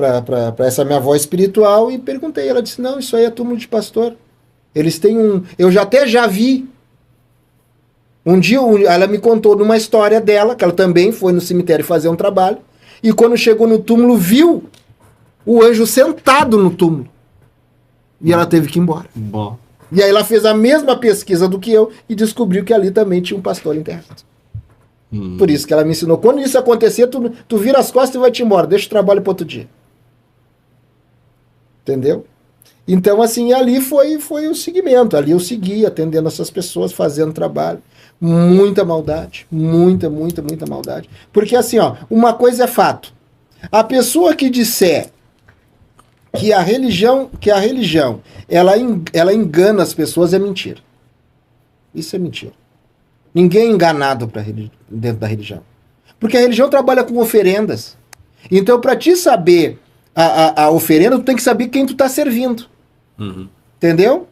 essa minha avó espiritual e perguntei. Ela disse, não, isso aí é túmulo de pastor. Eles têm eu já vi. Um dia ela me contou de uma história dela, que ela também foi no cemitério fazer um trabalho, e quando chegou no túmulo viu o anjo sentado no túmulo. E ela teve que ir embora. Bom. E aí ela fez a mesma pesquisa do que eu e descobriu que ali também tinha um pastor enterrado. Por isso que ela me ensinou. Quando isso acontecer, tu vira as costas e vai te embora. Deixa o trabalho para outro dia. Entendeu? Então, assim, ali foi o segmento. Ali eu segui atendendo essas pessoas, fazendo trabalho. Muita maldade. Muita maldade. Porque, assim, ó, uma coisa é fato. A pessoa que disser que a religião ela engana as pessoas é mentira. Isso é mentira. Ninguém é enganado dentro da religião. Porque a religião trabalha com oferendas. Então, para te saber a oferenda, tu tem que saber quem tu está servindo. Uhum. Entendeu?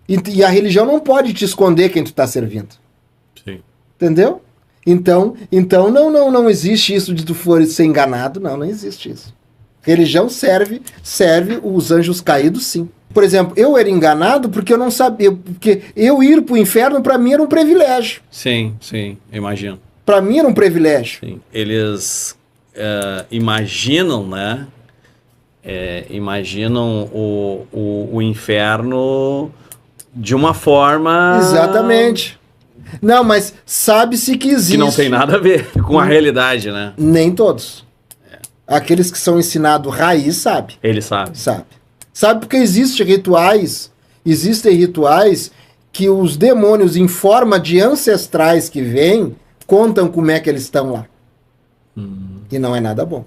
E a religião não pode te esconder quem tu está servindo. Sim. Entendeu? Então não existe isso de tu for ser enganado. Não existe isso. Religião serve os anjos caídos, sim. Por exemplo, eu era enganado porque eu não sabia. Porque eu ir para o inferno, para mim, era um privilégio. Sim, imagino. Para mim era um privilégio. Sim. Eles imaginam, né? Imaginam o inferno de uma forma... Exatamente. Não, mas sabe-se que existe. Que não tem nada a ver com a realidade, né? Nem todos. Aqueles que são ensinados raiz, sabe. Ele sabe. Sabe porque existem rituais que os demônios, em forma de ancestrais que vêm, contam como é que eles estão lá. E não é nada bom.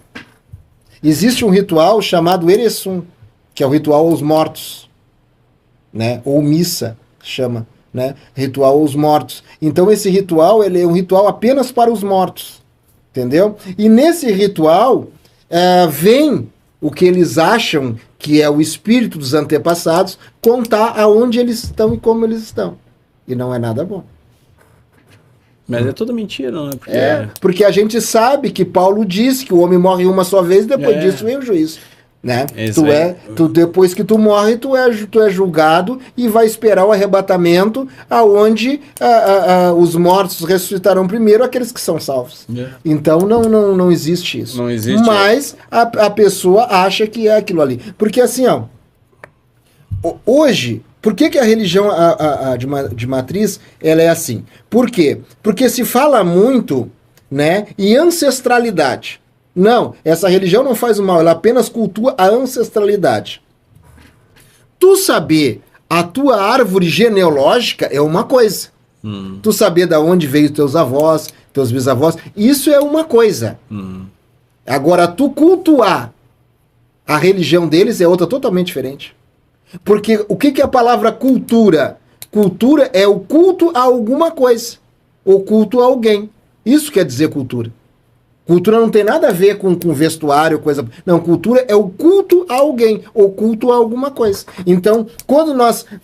Existe um ritual chamado Eressum, que é o ritual aos mortos, né? Ou missa, chama, né? Ritual aos mortos. Então esse ritual, ele é um ritual apenas para os mortos, entendeu? E nesse ritual vem o que eles acham que é o espírito dos antepassados contar aonde eles estão e como eles estão. E não é nada bom. Mas é tudo mentira, não é? Porque a gente sabe que Paulo disse que o homem morre uma só vez e depois disso vem o juízo. Né? Depois que tu morre, tu é julgado e vai esperar o arrebatamento, aonde os mortos ressuscitarão primeiro, aqueles que são salvos. Então não existe isso. Não existe. Mas a pessoa acha que é aquilo ali. Porque assim, ó, hoje, por que a religião de matriz ela é assim? Por quê? Porque se fala muito, né, em ancestralidade. Não, essa religião não faz o mal, ela apenas cultua a ancestralidade. Tu saber a tua árvore genealógica é uma coisa. Tu saber de onde veio teus avós, teus bisavós, isso é uma coisa. Agora, tu cultuar a religião deles é outra totalmente diferente. Porque o que é a palavra cultura? Cultura é o culto a alguma coisa, ou culto a alguém. Isso quer dizer cultura. Cultura não tem nada a ver com vestuário, coisa... Não, cultura é o culto a alguém, ou culto a alguma coisa. Então,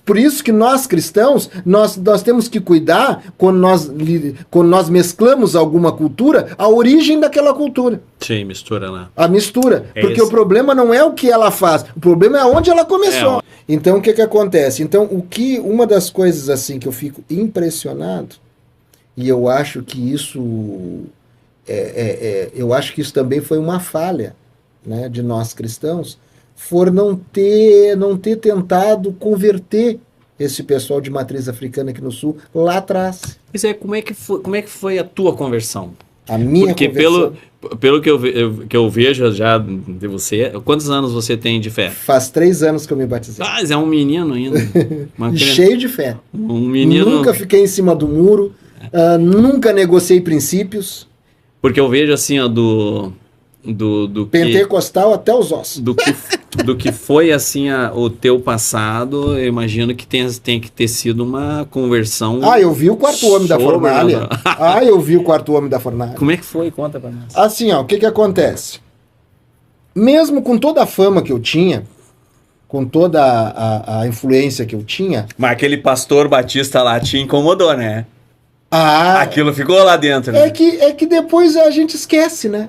por isso que nós cristãos, nós temos que cuidar, quando nós mesclamos alguma cultura, a origem daquela cultura. Sim, mistura, né? A mistura. Porque o problema não é o que ela faz, o problema é onde ela começou. Então, o que acontece? Então, uma das coisas assim que eu fico impressionado, e eu acho que isso... eu acho que isso também foi uma falha, né, de nós cristãos, for não ter tentado converter esse pessoal de matriz africana aqui no Sul lá atrás. Pois é, como é que foi a tua conversão? A minha conversão? Porque pelo que eu vejo já de você, quantos anos você tem de fé? Faz 3 anos que eu me batizei. Mas é um menino ainda. Cheio de fé. Um menino... Nunca fiquei em cima do muro, nunca negociei princípios. Porque eu vejo assim, ó, do pentecostal até os ossos. Do que foi assim o teu passado, eu imagino que tem que ter sido uma conversão. Eu vi o quarto homem da fornalha. Eu vi o quarto homem da fornalha. Como é que foi? Conta pra nós. Assim, ó, o que acontece? Mesmo com toda a fama que eu tinha, com toda a influência que eu tinha... Mas aquele pastor batista lá te incomodou, né? Aquilo ficou lá dentro, né? É que depois a gente esquece, né?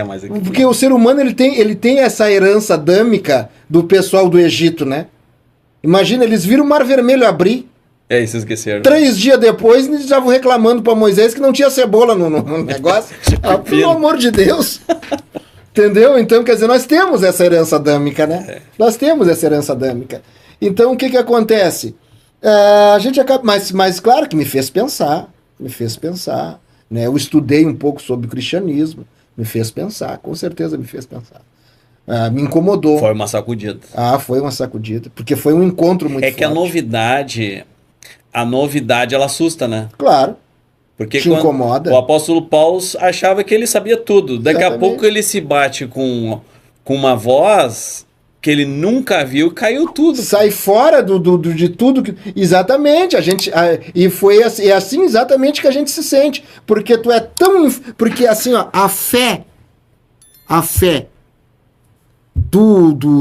Mas... Porque o ser humano, ele tem essa herança adâmica do pessoal do Egito, né? Imagina, eles viram o Mar Vermelho abrir. Isso esqueceram. 3 dias depois, eles estavam reclamando para Moisés que não tinha cebola no negócio. Pelo amor de Deus! Entendeu? Então, quer dizer, nós temos essa herança adâmica, né? Nós temos essa herança adâmica. Então, o que acontece? A gente acaba, mas claro que me fez pensar, né? Eu estudei um pouco sobre o cristianismo, me fez pensar, com certeza me fez pensar. Me incomodou. Foi uma sacudida. Foi uma sacudida. Porque foi um encontro muito forte. É que a novidade ela assusta, né? Claro. Porque te incomoda. O apóstolo Paulo achava que ele sabia tudo. Daqui a pouco ele se bate com uma voz que ele nunca viu, caiu tudo. Sai fora de tudo. Exatamente. E foi assim, assim exatamente que a gente se sente. Porque tu é tão... Porque assim, ó, a fé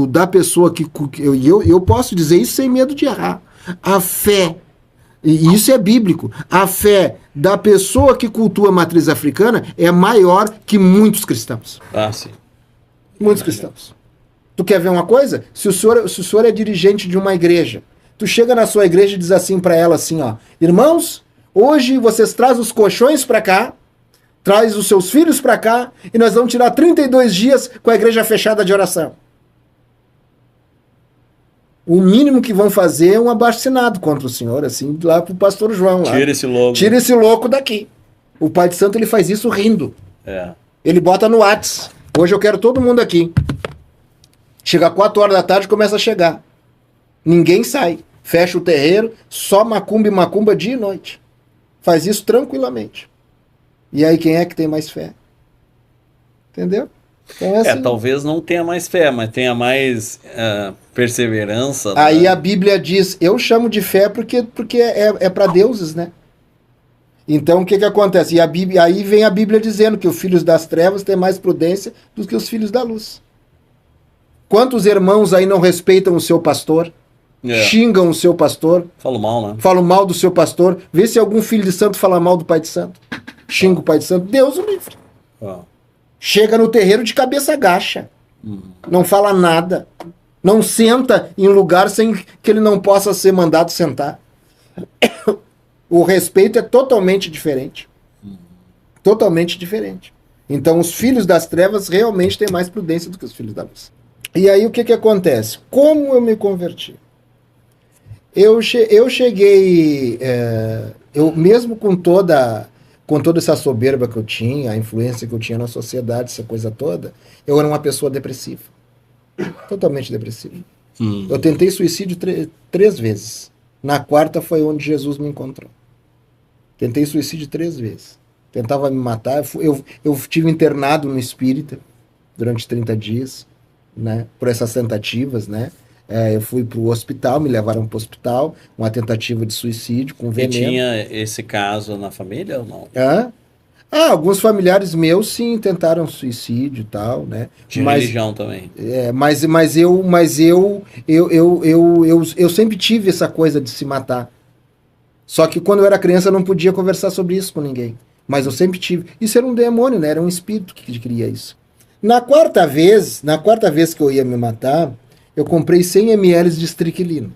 da pessoa que... Eu posso dizer isso sem medo de errar. A fé, e isso é bíblico, a fé da pessoa que cultua a matriz africana é maior que muitos cristãos. Sim. Muitos cristãos. Tu quer ver uma coisa? Se o senhor é dirigente de uma igreja, tu chega na sua igreja e diz assim para ela assim, ó, irmãos, hoje vocês trazem os colchões para cá, traz os seus filhos para cá e nós vamos tirar 32 dias com a igreja fechada de oração. O mínimo que vão fazer é um abaixo-assinado contra o senhor, assim, lá pro pastor João. Lá. Tira esse louco daqui. O Pai de Santo, ele faz isso rindo. É. Ele bota no Whats. Hoje eu quero todo mundo aqui. Chega 4 horas da tarde e começa a chegar. Ninguém sai. Fecha o terreiro, só macumba e macumba dia e noite. Faz isso tranquilamente. E aí quem é que tem mais fé? Entendeu? Então, assim, talvez não tenha mais fé, mas tenha mais perseverança. Aí, né? A Bíblia diz, eu chamo de fé porque é para deuses, né? Então o que acontece? Aí vem a Bíblia dizendo que os filhos das trevas têm mais prudência do que os filhos da luz. Quantos irmãos aí não respeitam o seu pastor? Xingam o seu pastor? Falam mal, né? Falam mal do seu pastor. Vê se algum filho de santo fala mal do pai de santo. Xinga o pai de santo. Deus o livre. Chega no terreiro de cabeça agacha. Não fala nada. Não senta em lugar sem que ele não possa ser mandado sentar. O respeito é totalmente diferente. Totalmente diferente. Então os filhos das trevas realmente têm mais prudência do que os filhos da luz. E aí o que acontece? Como eu me converti? Eu cheguei... eu mesmo com toda essa soberba que eu tinha, a influência que eu tinha na sociedade, essa coisa toda, eu era uma pessoa depressiva. Totalmente depressiva. Eu tentei suicídio 3 vezes. Na 4ª foi onde Jesus me encontrou. Tentei suicídio 3 vezes. Tentava me matar. Eu tive internado no espírita durante 30 dias, né, por essas tentativas, né? Eu fui para o hospital, me levaram para o hospital, uma tentativa de suicídio com veneno. E tinha esse caso na família ou não? Alguns familiares meus sim tentaram suicídio e tal, né? Tinha religião também. Mas eu sempre tive essa coisa de se matar. Só que quando eu era criança eu não podia conversar sobre isso com ninguém. Mas eu sempre tive. Isso era um demônio, né? Era um espírito que queria isso. Na quarta vez que eu ia me matar, eu comprei 100 ml de estricnina.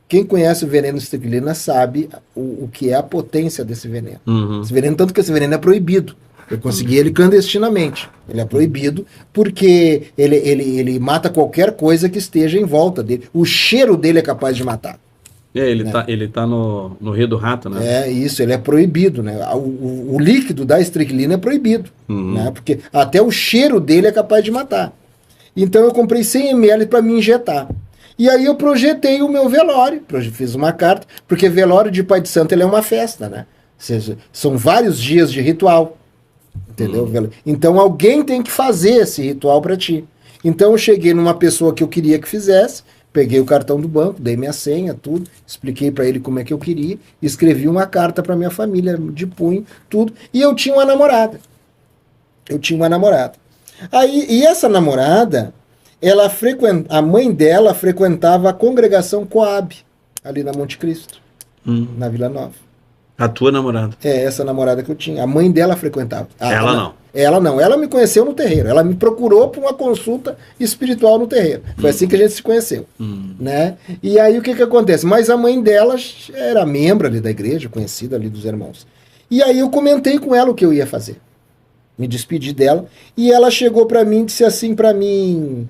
Quem conhece o veneno de estricnina sabe o que é a potência desse veneno. Esse veneno, tanto que esse veneno é proibido. Eu consegui ele clandestinamente. Ele é proibido porque ele mata qualquer coisa que esteja em volta dele. O cheiro dele é capaz de matar. Ele tá no Rio do Rato, né? Isso, ele é proibido, né? O líquido da estricnina é proibido, né? Porque até o cheiro dele é capaz de matar. Então eu comprei 100 ml para me injetar. E aí eu projetei o meu velório, fiz uma carta, porque velório de pai de santo ele é uma festa, né? São vários dias de ritual, entendeu? Então alguém tem que fazer esse ritual para ti. Então eu cheguei numa pessoa que eu queria que fizesse, peguei o cartão do banco, dei minha senha, tudo, expliquei para ele como é que eu queria, escrevi uma carta para minha família, de punho, tudo, e eu tinha uma namorada. E essa namorada, a mãe dela frequentava a congregação Coab, ali na Monte Cristo, na Vila Nova. A tua namorada? Essa namorada que eu tinha. A mãe dela frequentava. Ela não? Ela não. Ela me conheceu no terreiro. Ela me procurou para uma consulta espiritual no terreiro. Foi assim que a gente se conheceu. Né? E aí o que acontece? Mas a mãe dela era membro ali da igreja, conhecida ali dos irmãos. E aí eu comentei com ela o que eu ia fazer. Me despedi dela. E ela chegou para mim e disse assim para mim...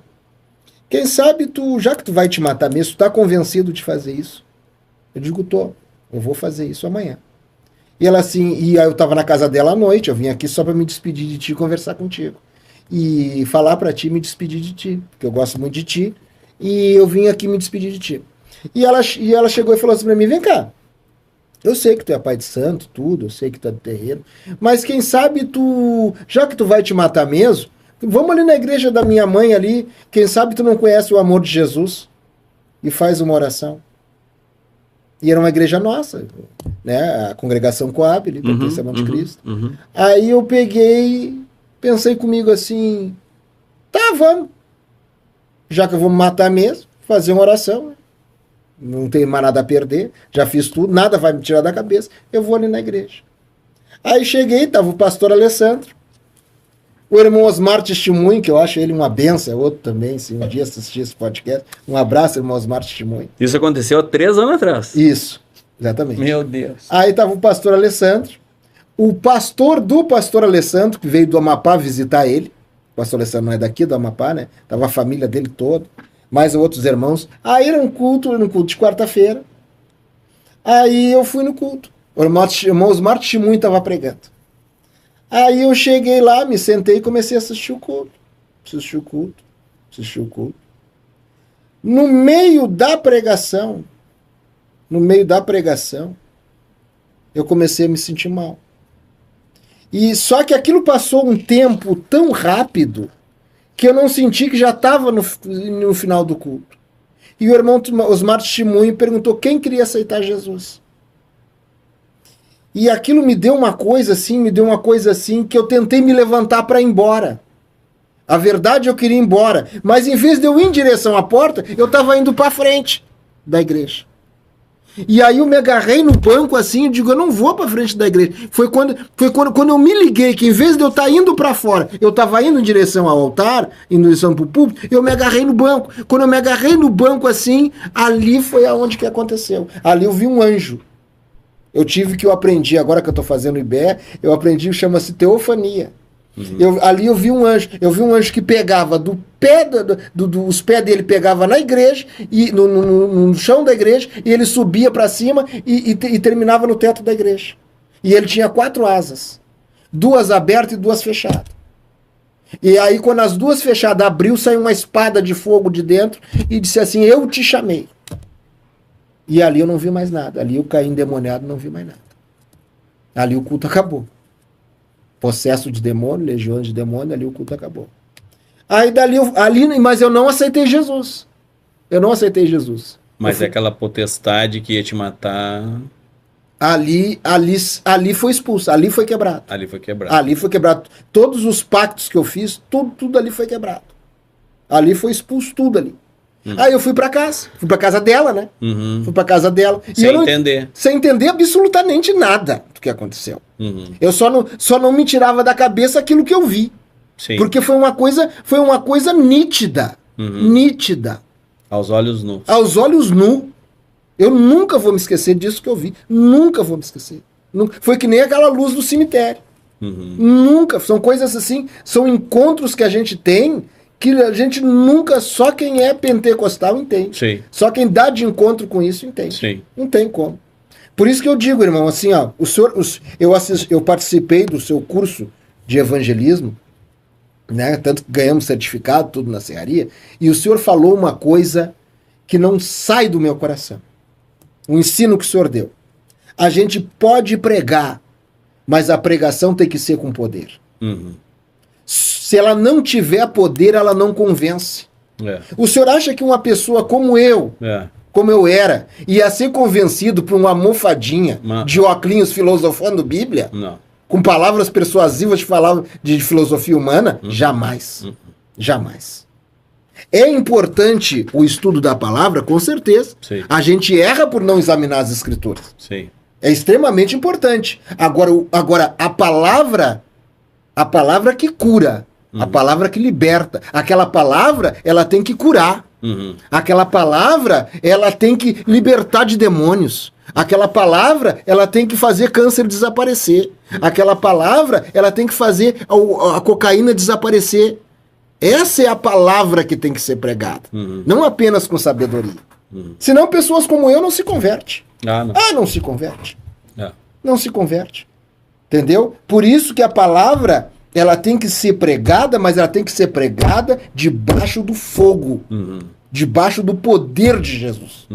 Quem sabe já que tu vai te matar mesmo, tu tá convencido de fazer isso? Eu digo, tô. Eu vou fazer isso amanhã. E ela assim, e aí eu tava na casa dela à noite, eu vim aqui só para me despedir de ti e conversar contigo. e falar para ti, me despedir de ti, porque eu gosto muito de ti, e eu vim aqui me despedir de ti. E ela chegou e falou assim para mim, vem cá, eu sei que tu é pai de santo, tudo, eu sei que tu é do terreiro, mas quem sabe tu, já que tu vai te matar mesmo, vamos ali na igreja da minha mãe ali, quem sabe tu não conhece o amor de Jesus, e faz uma oração. E era uma igreja nossa, né? A congregação Coab, ali, pertence a Monte Cristo. Aí eu peguei, pensei comigo assim, tá, vamos. Já que eu vou me matar mesmo, fazer uma oração. Não tenho mais nada a perder, já fiz tudo, nada vai me tirar da cabeça, eu vou ali na igreja. Aí cheguei, tava o pastor Alessandro, o irmão Osmar Testemunho, que eu acho ele uma benção, é outro também, se um dia assistir esse podcast. Um abraço, irmão Osmar Testemunho. Isso aconteceu há 3 anos atrás. Isso, exatamente. Meu Deus. Aí estava o pastor Alessandro, o pastor do pastor Alessandro, que veio do Amapá visitar ele. O pastor Alessandro não é daqui do Amapá, né? Tava a família dele toda, mais outros irmãos. Aí era um culto de quarta-feira. Aí eu fui no culto. O irmão Osmar Testemunho estava pregando. Aí eu cheguei lá, me sentei e comecei a assistir o culto. Assisti o culto. No meio da pregação, eu comecei a me sentir mal. E só que aquilo passou um tempo tão rápido que eu não senti que já estava no final do culto. E o irmão Osmar Testemunho perguntou quem queria aceitar Jesus. E aquilo me deu uma coisa assim, que eu tentei me levantar para ir embora. A verdade, eu queria ir embora. Mas em vez de eu ir em direção à porta, eu estava indo para frente da igreja. E aí eu me agarrei no banco assim e digo, eu não vou para frente da igreja. Foi quando eu me liguei que em vez de eu estar indo para fora, eu estava indo em direção ao altar, indo em direção para o púlpito, eu me agarrei no banco. Quando eu me agarrei no banco assim, ali foi aonde que aconteceu. Ali eu vi um anjo. Eu aprendi, agora que eu estou fazendo IBE, eu aprendi, chama-se teofania. Ali eu vi um anjo que pegava do pé, os pés dele pegava na igreja, e no chão da igreja, e ele subia para cima e terminava no teto da igreja. E ele tinha 4 asas, 2 abertas e 2 fechadas. E aí quando as 2 fechadas abriu, saiu uma espada de fogo de dentro e disse assim, eu te chamei. E ali eu não vi mais nada. Ali eu caí endemoniado e não vi mais nada. Ali o culto acabou. Possesso de demônio, legiões de demônio, ali o culto acabou. Aí mas eu não aceitei Jesus. Mas é aquela potestade que ia te matar. Ali foi expulso, ali foi quebrado. Ali foi quebrado. Todos os pactos que eu fiz, tudo ali foi quebrado. Ali foi expulso tudo ali. Aí eu fui pra casa dela, né? Fui pra casa dela. Sem entender absolutamente nada do que aconteceu. Eu só não me tirava da cabeça aquilo que eu vi. Sim. Porque foi uma coisa nítida. Nítida. Aos olhos nus. Aos olhos nus. Eu nunca vou me esquecer disso que eu vi. Nunca vou me esquecer. Foi que nem aquela luz do cemitério. Nunca. São coisas assim, são encontros que a gente tem que a gente nunca, só quem é pentecostal entende. Sim. Só quem dá de encontro com isso entende. Sim. Não tem como. Por isso que eu digo, irmão, assim, ó, eu participei do seu curso de evangelismo, né? Tanto que ganhamos certificado, tudo na serraria, e o senhor falou uma coisa que não sai do meu coração. O ensino que o senhor deu. A gente pode pregar, mas a pregação tem que ser com poder. Se ela não tiver poder, ela não convence. O senhor acha que uma pessoa como eu, como eu era, ia ser convencido por uma almofadinha de óculos filosofando Bíblia? Não. Com palavras persuasivas de filosofia humana? Jamais. Jamais. É importante o estudo da palavra, com certeza. Sim. A gente erra por não examinar as escrituras. Sim. É extremamente importante. Agora a palavra que cura, a palavra que liberta, aquela palavra, ela tem que curar. Aquela palavra, ela tem que libertar de demônios. Aquela palavra, ela tem que fazer câncer desaparecer. Aquela palavra, ela tem que fazer a cocaína desaparecer. Essa é a palavra que tem que ser pregada. Não apenas com sabedoria. Senão pessoas como eu não se convertem. Não se converte. Não se converte. Entendeu? Por isso que a palavra ela tem que ser pregada, mas ela tem que ser pregada debaixo do fogo, debaixo do poder de Jesus.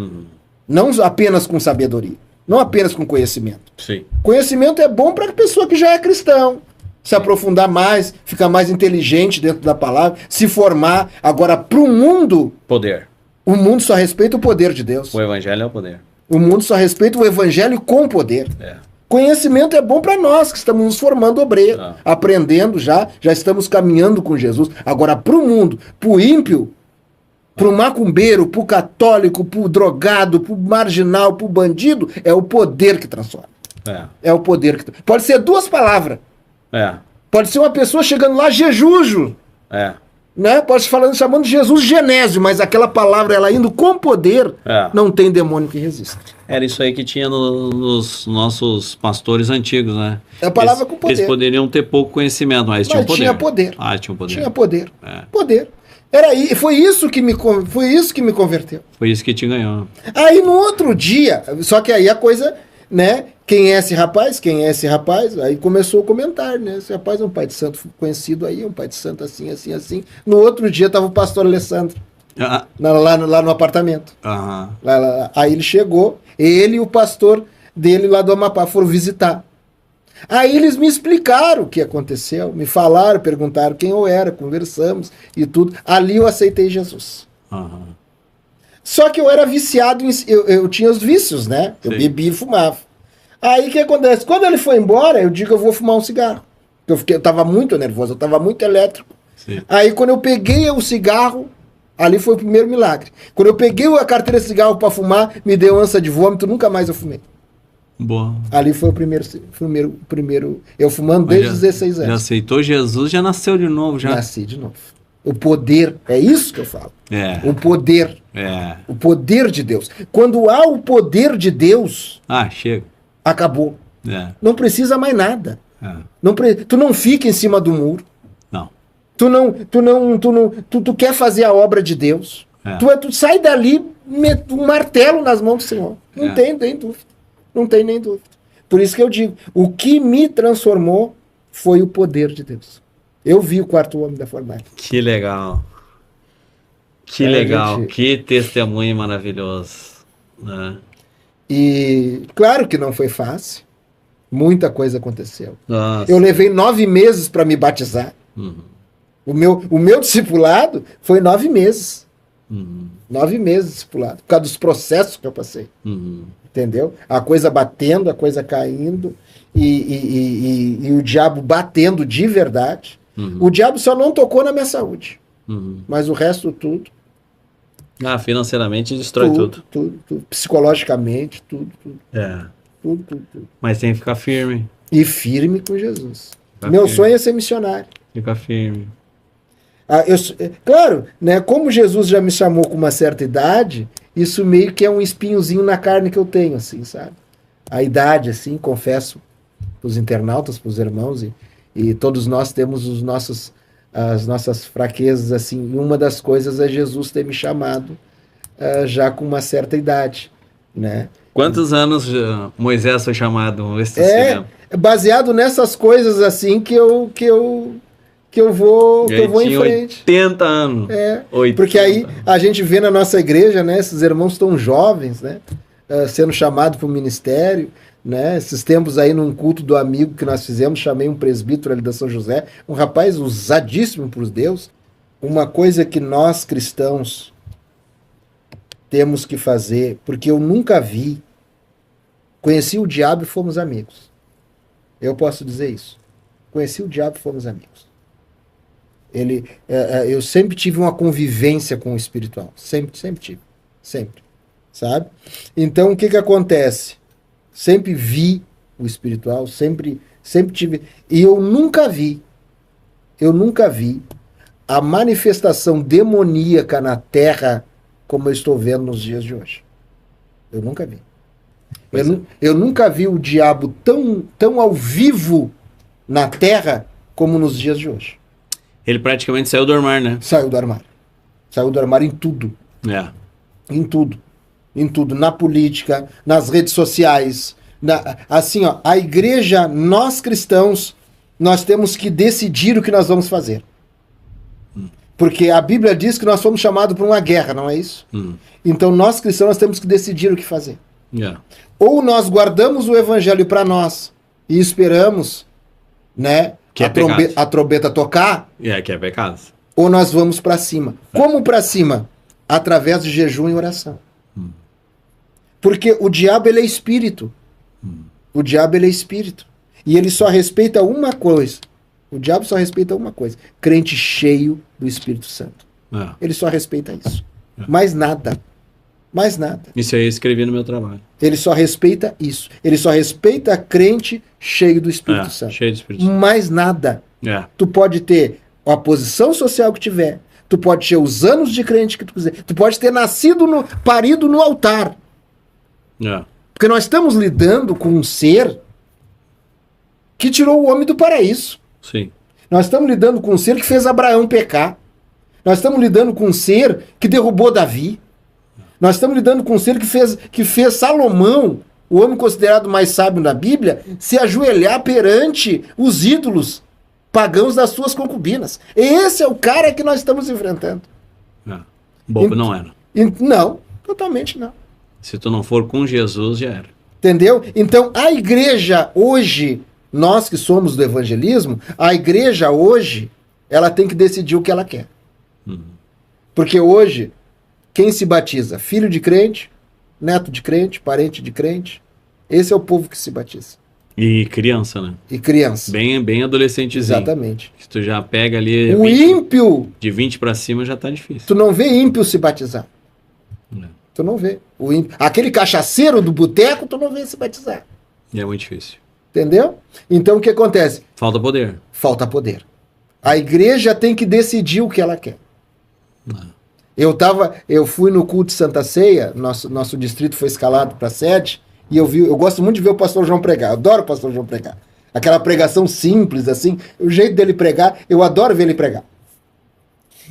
Não apenas com sabedoria, não apenas com conhecimento. Sim. Conhecimento é bom para a pessoa que já é cristão, se aprofundar mais, ficar mais inteligente dentro da palavra, se formar. Agora, para o mundo, Poder. o mundo só respeita o poder de Deus. O evangelho é o poder. O mundo só respeita o evangelho com poder. Conhecimento é bom para nós, que estamos nos formando obreiro, aprendendo já estamos caminhando com Jesus. Agora, para o mundo, para o ímpio, para o macumbeiro, para o católico, para o drogado, para o marginal, para o bandido, é o poder que transforma. É o poder que... Pode ser duas palavras. Pode ser uma pessoa chegando lá, Jejujo. Né? Pode ser chamando Jesus Genésio, mas aquela palavra, ela indo com poder, não tem demônio que resista. Era isso aí que tinha nos nossos pastores antigos, né? É a palavra com poder. Eles poderiam ter pouco conhecimento, mas tinham poder. Tinha poder. Tinha poder. Tinha poder. Poder. Foi isso que me converteu. Foi isso que te ganhou. Aí no outro dia, só que aí a coisa, né? Quem é esse rapaz? Quem é esse rapaz? Aí começou a comentar, né? Esse rapaz é um pai de santo conhecido aí, um pai de santo assim, assim, assim. No outro dia estava o pastor Alessandro, lá no apartamento. Aí ele chegou, ele e o pastor dele lá do Amapá foram visitar. Aí eles me explicaram o que aconteceu, me falaram, perguntaram quem eu era, conversamos e tudo. Ali eu aceitei Jesus. Só que eu era viciado, eu tinha os vícios, né? Eu bebia e fumava. Aí o que acontece? Quando ele foi embora, eu digo, eu vou fumar um cigarro. Eu tava muito nervoso, eu tava muito elétrico. Aí quando eu peguei o cigarro, ali foi o primeiro milagre. Quando eu peguei a carteira de cigarro para fumar, me deu ânsia de vômito, nunca mais eu fumei. Boa. Ali foi o primeiro eu fumando desde os 16 anos. Já aceitou Jesus, já nasceu de novo. Nasci de novo. O poder, é isso que eu falo. O poder. O poder de Deus. Quando há o poder de Deus... chega. Acabou. Não precisa mais nada. Tu não fica em cima do muro. Não. Tu quer fazer a obra de Deus. Tu sai dali, um martelo nas mãos do Senhor. Não tem nem dúvida. Não tem nem dúvida. Por isso que eu digo, o que me transformou foi o poder de Deus. Eu vi o quarto homem da fornalha. Que legal. Que legal. Gente... Que testemunho maravilhoso. Né? E claro que não foi fácil. Muita coisa aconteceu. Nossa. Eu levei 9 meses para me batizar. O meu discipulado foi 9 meses. 9 meses discipulado. Por causa dos processos que eu passei. Entendeu? A coisa batendo, a coisa caindo. E o diabo batendo de verdade. O diabo só não tocou na minha saúde. Mas o resto tudo. Financeiramente destrói tudo. Tudo. Psicologicamente, tudo. Tudo. Mas tem que ficar firme. E firme com Jesus. Meu sonho é ser missionário. Fica firme. Claro, né, como Jesus já me chamou com uma certa idade, isso meio que é um espinhozinho na carne que eu tenho, assim, sabe? A idade, assim, confesso para os internautas, para os irmãos, e todos nós temos as nossas fraquezas, assim, e uma das coisas é Jesus ter me chamado já com uma certa idade, né? Quantos anos Moisés foi chamado? Baseado nessas coisas, assim, que eu vou em frente. 80 anos. 80. Porque aí a gente vê na nossa igreja, né, esses irmãos tão jovens, né, sendo chamados para o ministério, né, esses tempos aí num culto do amigo que nós fizemos, chamei um presbítero ali da São José, um rapaz usadíssimo por Deus. Uma coisa que nós cristãos temos que fazer, porque eu nunca vi, conheci o diabo e fomos amigos. Eu posso dizer isso. Conheci o diabo e fomos amigos. Eu sempre tive uma convivência com o espiritual. Sempre tive. Sempre. Sabe? Então, o que acontece? Sempre vi o espiritual, sempre tive. E eu nunca vi a manifestação demoníaca na Terra como eu estou vendo nos dias de hoje. Eu nunca vi. Eu nunca vi o diabo tão ao vivo na Terra como nos dias de hoje. Ele praticamente saiu do armário, né? Saiu do armário. Saiu do armário em tudo. Em tudo. Em tudo. Na política, nas redes sociais. Assim, ó, a igreja, nós cristãos, nós temos que decidir o que nós vamos fazer. Porque a Bíblia diz que nós fomos chamados para uma guerra, não é isso? Então nós cristãos nós temos que decidir o que fazer. Yeah. Ou nós guardamos o evangelho para nós e esperamos, né, Que é a trombeta tocar, que é pecado. ou nós vamos para cima. Como para cima? Através de jejum e oração. Porque o diabo ele é espírito. O diabo ele é espírito. E ele só respeita uma coisa. O diabo só respeita uma coisa. Crente cheio do Espírito Santo. Ele só respeita isso. Mais nada. Mais nada. Isso aí eu escrevi no meu trabalho. Ele só respeita isso. Ele só respeita crente cheio do Espírito Santo. Cheio do Espírito Santo. Mais nada. Tu pode ter a posição social que tiver. Tu pode ter os anos de crente que tu quiser. Tu pode ter parido no altar. Porque nós estamos lidando com um ser que tirou o homem do paraíso. Sim. Nós estamos lidando com um ser que fez Abraão pecar. Nós estamos lidando com um ser que derrubou Davi. Nós estamos lidando com um ser que fez Salomão, o homem considerado mais sábio na Bíblia, se ajoelhar perante os ídolos pagãos das suas concubinas. Esse é o cara que nós estamos enfrentando. Bobo não era. Não, totalmente não. Se tu não for com Jesus, já era. Entendeu? Então, a igreja hoje, nós que somos do evangelismo, a igreja hoje, ela tem que decidir o que ela quer. Porque hoje, quem se batiza? Filho de crente, neto de crente, parente de crente. Esse é o povo que se batiza. E criança, né? E criança. Bem adolescentezinho. Exatamente. Se tu já pega ali... O ímpio... De 20 pra cima já tá difícil. Tu não vê ímpio se batizar. Tu não vê. Aquele cachaceiro do boteco, tu não vê se batizar. É muito difícil. Entendeu? Então o que acontece? Falta poder. Falta poder. A igreja tem que decidir o que ela quer. Eu fui no culto de Santa Ceia, nosso distrito foi escalado para sede, e eu gosto muito de ver o pastor João pregar. Eu adoro o pastor João pregar. Aquela pregação simples, assim, o jeito dele pregar, eu adoro ver ele pregar.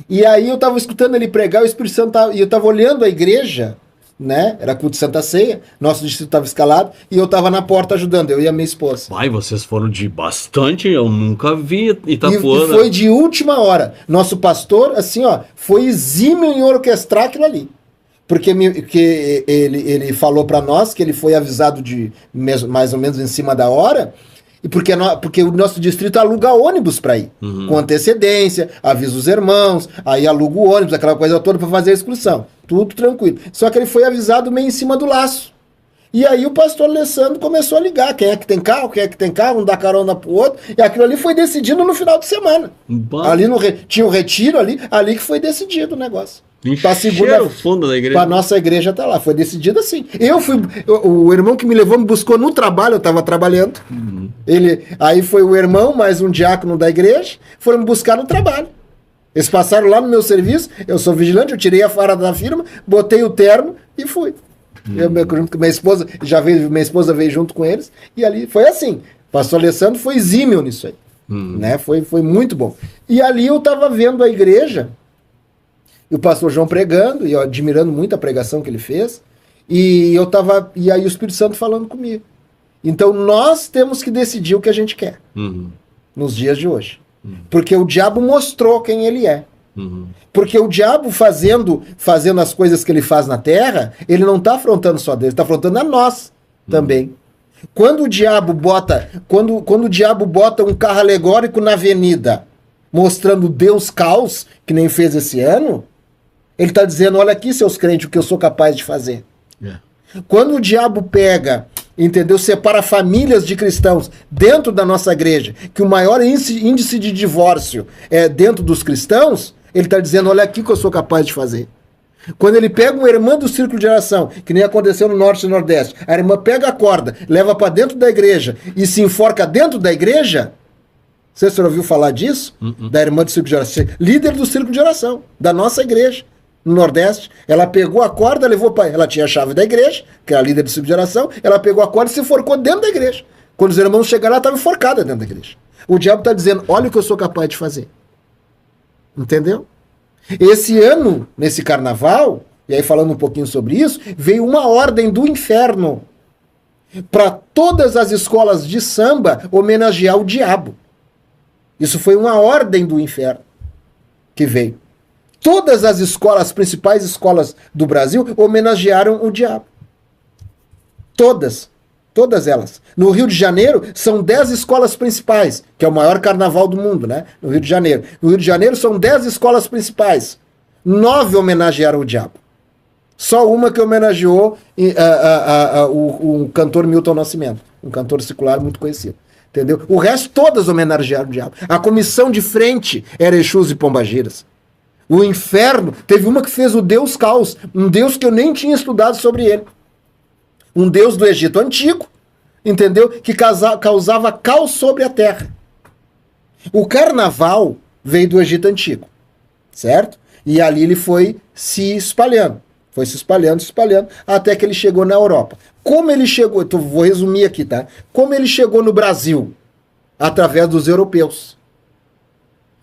E aí eu estava escutando ele pregar, o Espírito Santo e eu estava olhando a igreja, né? Era culto de Santa Ceia, nosso distrito estava escalado, e eu estava na porta ajudando, eu e a minha esposa. Pai, vocês foram de bastante, eu nunca vi Itapuã. E foi de última hora. Nosso pastor, assim, ó, foi exímio em orquestrar aquilo ali. Porque ele falou para nós que ele foi avisado mais ou menos em cima da hora, e porque o nosso distrito aluga ônibus para ir. Com antecedência, avisa os irmãos, aí aluga o ônibus, aquela coisa toda para fazer a excursão. Tudo tranquilo. Só que ele foi avisado meio em cima do laço. E aí o pastor Alessandro começou a ligar. Quem é que tem carro, um dá carona pro outro. E aquilo ali foi decidido no final de semana. Ali tinha o retiro ali que foi decidido o negócio. Encheram o fundo da igreja. Pra nossa igreja tá lá. Foi decidido assim. O irmão que me levou me buscou no trabalho, eu tava trabalhando. Aí foi o irmão, mais um diácono da igreja, foram me buscar no trabalho. Eles passaram lá no meu serviço, eu sou vigilante, eu tirei a fara da firma, botei o terno e fui. Junto com minha esposa, minha esposa veio junto com eles, e ali foi assim. Pastor Alessandro foi exímio nisso aí. Né? Foi muito bom. E ali eu tava vendo a igreja, e o pastor João pregando, e eu admirando muito a pregação que ele fez, e aí o Espírito Santo falando comigo. Então nós temos que decidir o que a gente quer nos dias de hoje. Porque o diabo mostrou quem ele é. Porque o diabo fazendo as coisas que ele faz na terra, ele não está afrontando só Deus, ele está afrontando a nós também. Quando o diabo bota um carro alegórico na avenida, mostrando Deus caos, que nem fez esse ano, ele está dizendo, olha aqui, seus crentes, o que eu sou capaz de fazer. Quando o diabo pega, entendeu, separa famílias de cristãos dentro da nossa igreja, que o maior índice de divórcio é dentro dos cristãos, ele está dizendo, olha aqui o que eu sou capaz de fazer. Quando ele pega uma irmã do círculo de oração, que nem aconteceu no Norte e Nordeste, a irmã pega a corda, leva para dentro da igreja e se enforca dentro da igreja, você já ouviu falar disso? Da irmã do círculo de oração, líder do círculo de oração, da nossa igreja. No Nordeste, ela pegou a corda, levou para... Ela tinha a chave da igreja, que era a líder de subgeração, ela pegou a corda e se enforcou dentro da igreja. Quando os irmãos chegaram, ela estava enforcada dentro da igreja. O diabo está dizendo, olha o que eu sou capaz de fazer. Entendeu? Esse ano, nesse carnaval, e aí falando um pouquinho sobre isso, veio uma ordem do inferno para todas as escolas de samba homenagear o diabo. Isso foi uma ordem do inferno que veio. Todas as escolas, as principais escolas do Brasil, homenagearam o diabo. Todas. Todas elas. No Rio de Janeiro, são 10 escolas principais, que é o maior carnaval do mundo, né? No Rio de Janeiro. No Rio de Janeiro, são 10 escolas principais. 9 homenagearam o diabo. Só uma que homenageou o cantor Milton Nascimento. Um cantor secular muito conhecido. Entendeu? O resto, todas homenagearam o diabo. A comissão de frente era Exus e Pombagiras. O inferno, teve uma que fez o Deus Caos, um Deus que eu nem tinha estudado sobre ele. Um Deus do Egito Antigo, entendeu? Que causava caos sobre a terra. O carnaval veio do Egito Antigo, certo? E ali ele foi se espalhando. Foi se espalhando, até que ele chegou na Europa. Como ele chegou, vou resumir aqui, tá? Como ele chegou no Brasil? Através dos europeus.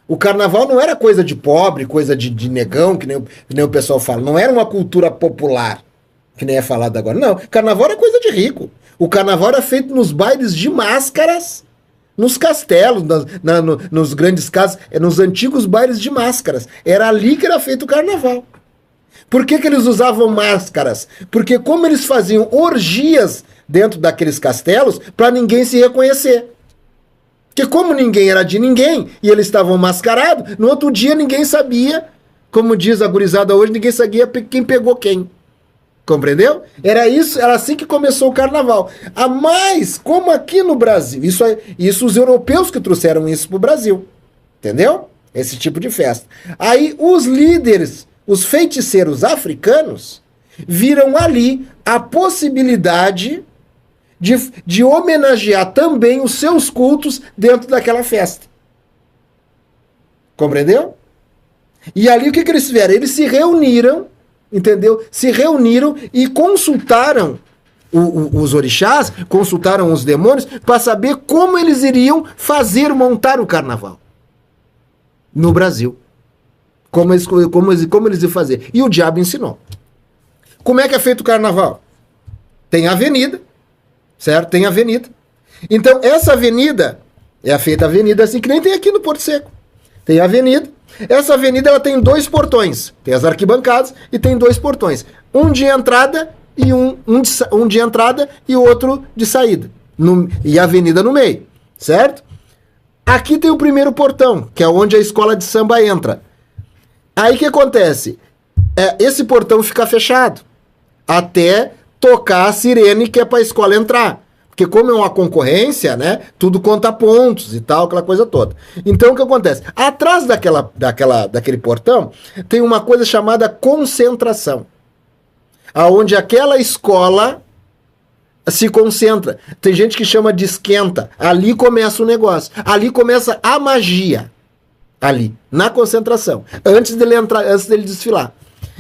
O carnaval não era coisa de pobre, coisa de negão, que nem o pessoal fala. Não era uma cultura popular, que nem é falado agora. Não, carnaval era coisa de rico. O carnaval era feito nos bailes de máscaras, nos castelos, nos grandes casas, nos antigos bailes de máscaras. Era ali que era feito o carnaval. Por que eles usavam máscaras? Porque como eles faziam orgias dentro daqueles castelos, para ninguém se reconhecer. Porque como ninguém era de ninguém, e eles estavam mascarados, no outro dia ninguém sabia, como diz a gurizada hoje, ninguém sabia quem pegou quem. Compreendeu? Era assim que começou o carnaval. A mais, como aqui no Brasil, isso os europeus que trouxeram isso para o Brasil. Entendeu? Esse tipo de festa. Aí os líderes, os feiticeiros africanos, viram ali a possibilidade de homenagear também os seus cultos dentro daquela festa. Compreendeu? E ali o que eles fizeram? Eles se reuniram, entendeu? Se reuniram e consultaram os orixás, consultaram os demônios, para saber como eles iriam montar o carnaval no Brasil. Como eles iam fazer. E o diabo ensinou. Como é que é feito o carnaval? Tem a avenida, certo? Tem a avenida. Então, essa avenida é feita avenida assim, que nem tem aqui no Porto Seco. Tem a avenida. Essa avenida ela tem 2 portões. Tem as arquibancadas e tem 2 portões. Um de entrada e um de entrada e outro de saída. E a avenida no meio, certo? Aqui tem o primeiro portão, que é onde a escola de samba entra. Aí o que acontece? Esse portão fica fechado até tocar a sirene que é para a escola entrar. Porque como é uma concorrência, né? Tudo conta pontos e tal, aquela coisa toda. Então o que acontece? Atrás daquele portão tem uma coisa chamada concentração. Aonde aquela escola se concentra. Tem gente que chama de esquenta. Ali começa o negócio. Ali começa a magia. Ali, na concentração. Antes dele desfilar.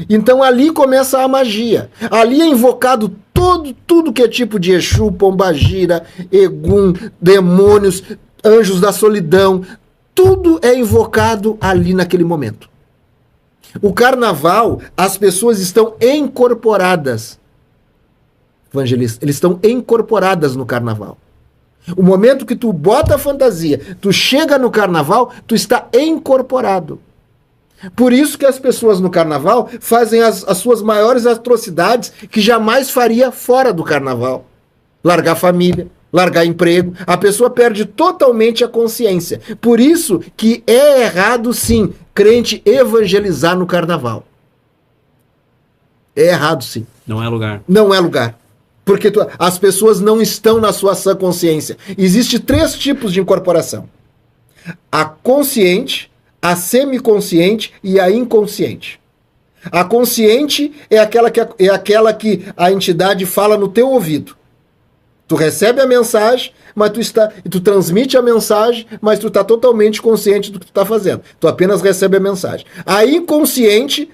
Então ali começa a magia. Ali é invocado tudo que é tipo de Exu, Pombagira, Egum, demônios, anjos da solidão. Tudo é invocado ali naquele momento. O carnaval, as pessoas estão incorporadas. Evangelista, eles estão incorporadas no carnaval. O momento que tu bota a fantasia, tu chega no carnaval, tu está incorporado. Por isso que as pessoas no carnaval fazem as suas maiores atrocidades que jamais faria fora do carnaval. Largar família, largar emprego. A pessoa perde totalmente a consciência. Por isso que é errado, sim, crente evangelizar no carnaval. É errado, sim. Não é lugar. Não é lugar. Porque as pessoas não estão na sua sã consciência. Existem 3 tipos de incorporação. A consciente, a semiconsciente e a inconsciente. A consciente é aquela que a entidade fala no teu ouvido. Tu recebe a mensagem, mas tu transmite a mensagem, mas tu está totalmente consciente do que tu está fazendo. Tu apenas recebe a mensagem. A inconsciente,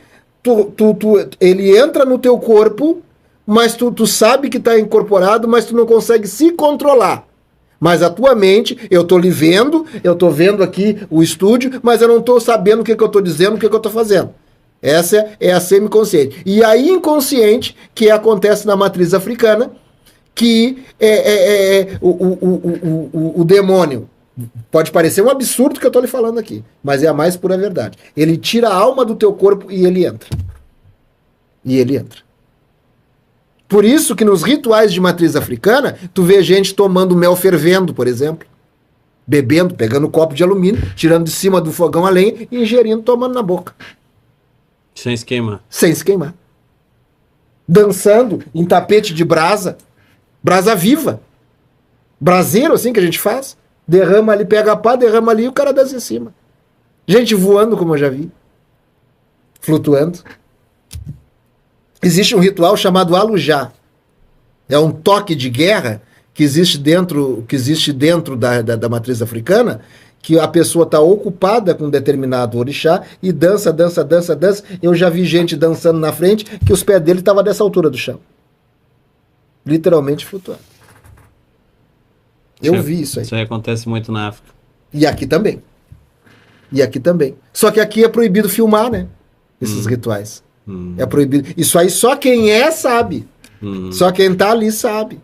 ele entra no teu corpo, mas tu sabe que está incorporado, mas tu não consegue se controlar. Mas a tua mente, eu estou lhe vendo, eu estou vendo aqui o estúdio, mas eu não estou sabendo o que eu estou dizendo, o que eu estou fazendo. Essa é a semiconsciente. E a inconsciente, que acontece na matriz africana, que o demônio Pode parecer um absurdo que eu tô lhe falando aqui, mas é a mais pura verdade. Ele tira a alma do teu corpo e ele entra. E ele entra. Por isso que nos rituais de matriz africana, tu vê gente tomando mel fervendo, por exemplo. Bebendo, pegando um copo de alumínio, tirando de cima do fogão a lenha e ingerindo, tomando na boca. Sem se queimar. Sem se queimar. Dançando em tapete de brasa. Brasa viva. Braseiro, assim, que a gente faz. Derrama ali, pega a pá, derrama ali e o cara dança em cima. Gente voando, como eu já vi. Flutuando. Existe um ritual chamado alujá. É um toque de guerra que existe dentro da matriz africana, que a pessoa está ocupada com um determinado orixá e dança. Eu já vi gente dançando na frente que os pés dele estavam dessa altura do chão. Literalmente flutuando. Eu vi isso aí. Isso aí acontece muito na África. E aqui também. Só que aqui é proibido filmar, né? Esses rituais. É proibido. Isso aí só quem sabe. Só quem tá ali sabe.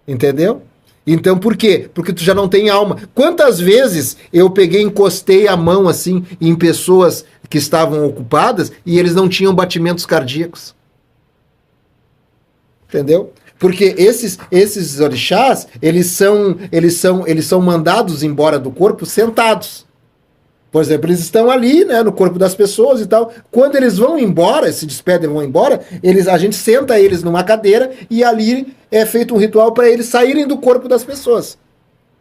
Entendeu? Então por quê? Porque tu já não tem alma. Quantas vezes eu encostei a mão assim em pessoas que estavam ocupadas e eles não tinham batimentos cardíacos? Entendeu? Porque esses orixás, eles são mandados embora do corpo sentados. Por exemplo, eles estão ali, né, no corpo das pessoas e tal. Quando eles vão embora, se despedem e vão embora, a gente senta eles numa cadeira e ali é feito um ritual para eles saírem do corpo das pessoas.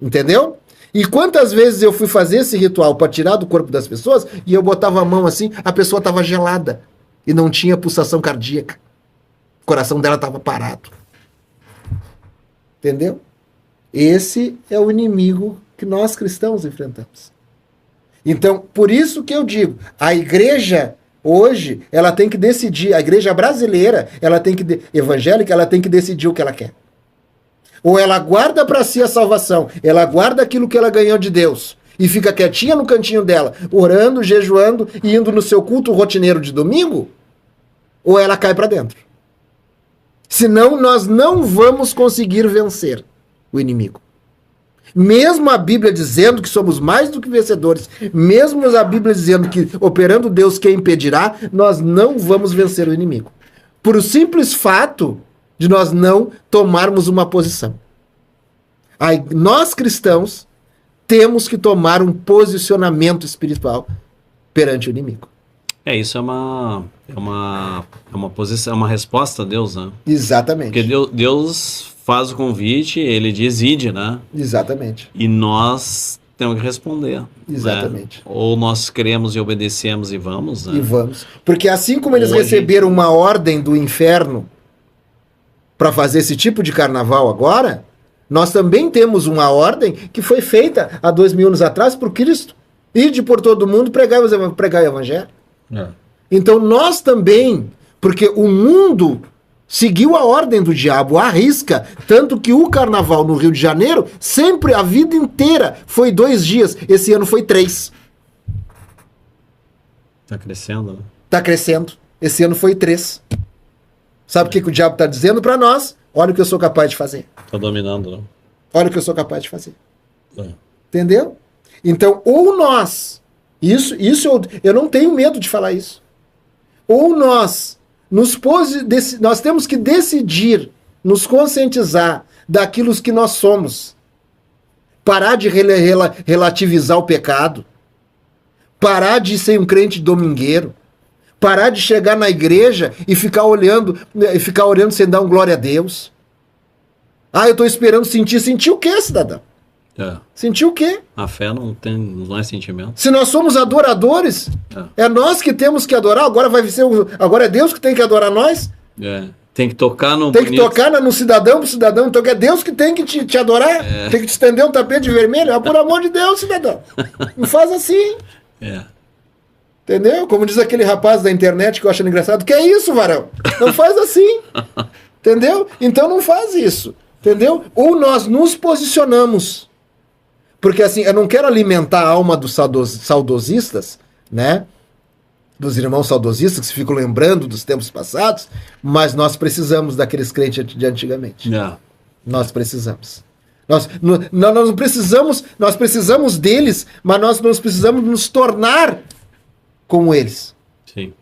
Entendeu? E quantas vezes eu fui fazer esse ritual para tirar do corpo das pessoas e eu botava a mão assim, a pessoa estava gelada e não tinha pulsação cardíaca. O coração dela estava parado. Entendeu? Esse é o inimigo que nós cristãos enfrentamos. Então, por isso que eu digo, a igreja hoje, ela tem que decidir, a igreja brasileira, evangélica, ela tem que decidir o que ela quer. Ou ela guarda para si a salvação, ela guarda aquilo que ela ganhou de Deus e fica quietinha no cantinho dela, orando, jejuando e indo no seu culto rotineiro de domingo, ou ela cai para dentro. Senão nós não vamos conseguir vencer o inimigo. Mesmo a Bíblia dizendo que somos mais do que vencedores, mesmo a Bíblia dizendo que operando Deus quem impedirá, nós não vamos vencer o inimigo. Por o simples fato de nós não tomarmos uma posição. Aí, nós cristãos temos que tomar um posicionamento espiritual perante o inimigo. Isso é uma posição, é uma resposta a Deus, né? Exatamente. Porque Deus faz o convite, ele diz ide, né? Exatamente. E nós temos que responder. Exatamente. Né? Ou nós cremos e obedecemos e vamos, né? E vamos. Porque assim como eles receberam uma ordem do inferno para fazer esse tipo de carnaval agora, nós também temos uma ordem que foi feita há 2000 anos atrás por Cristo. Ide por todo mundo pregar o evangelho. Então nós também, porque o mundo seguiu a ordem do diabo, à risca, tanto que o carnaval no Rio de Janeiro, sempre, a vida inteira, foi 2 dias, esse ano foi 3. Tá crescendo, né? Tá crescendo, esse ano foi 3. Sabe o que o diabo tá dizendo para nós? Olha o que eu sou capaz de fazer. Tá dominando, né? Olha o que eu sou capaz de fazer. Entendeu? Então, ou nós, isso eu não tenho medo de falar isso, ou nós temos que decidir, nos conscientizar daquilo que nós somos, parar de relativizar o pecado, parar de ser um crente domingueiro, parar de chegar na igreja e ficar olhando sem dar um glória a Deus. Eu estou esperando sentir o quê, cidadão? Sentir o quê? A fé não é sentimento. Se nós somos adoradores, é nós que temos que adorar. Agora é Deus que tem que adorar nós. Tem que tocar no Tem que tocar no cidadão, pro cidadão. Então é Deus que tem que te adorar. Tem que te estender um tapete vermelho. Por amor de Deus, cidadão. Não faz assim. Entendeu? Como diz aquele rapaz da internet que eu acho engraçado. Que é isso, varão? Não faz assim. Entendeu? Então não faz isso. Entendeu? Ou nós nos posicionamos. Porque assim, eu não quero alimentar a alma dos saudosistas, né? Dos irmãos saudosistas que se ficam lembrando dos tempos passados, mas nós precisamos daqueles crentes de antigamente. Nós precisamos. Nós precisamos deles, mas nós não precisamos nos tornar como eles. Sim.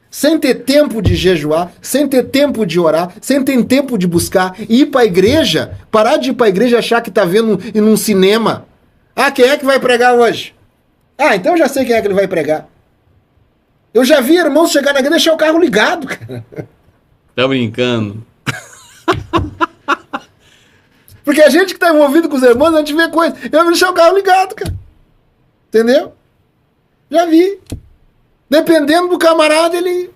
Sem ter tempo de jejuar, sem ter tempo de orar, sem ter tempo de buscar, ir para a igreja, parar de ir para a igreja e achar que está vendo em um cinema. Ah, quem é que vai pregar hoje? Ah, então eu já sei quem é que ele vai pregar. Eu já vi irmãos chegar na igreja e deixar o carro ligado, cara. Tá brincando? Porque a gente que está envolvido com os irmãos, a gente vê coisa. Eu vou deixar o carro ligado, cara. Entendeu? Já vi. Dependendo do camarada, ele...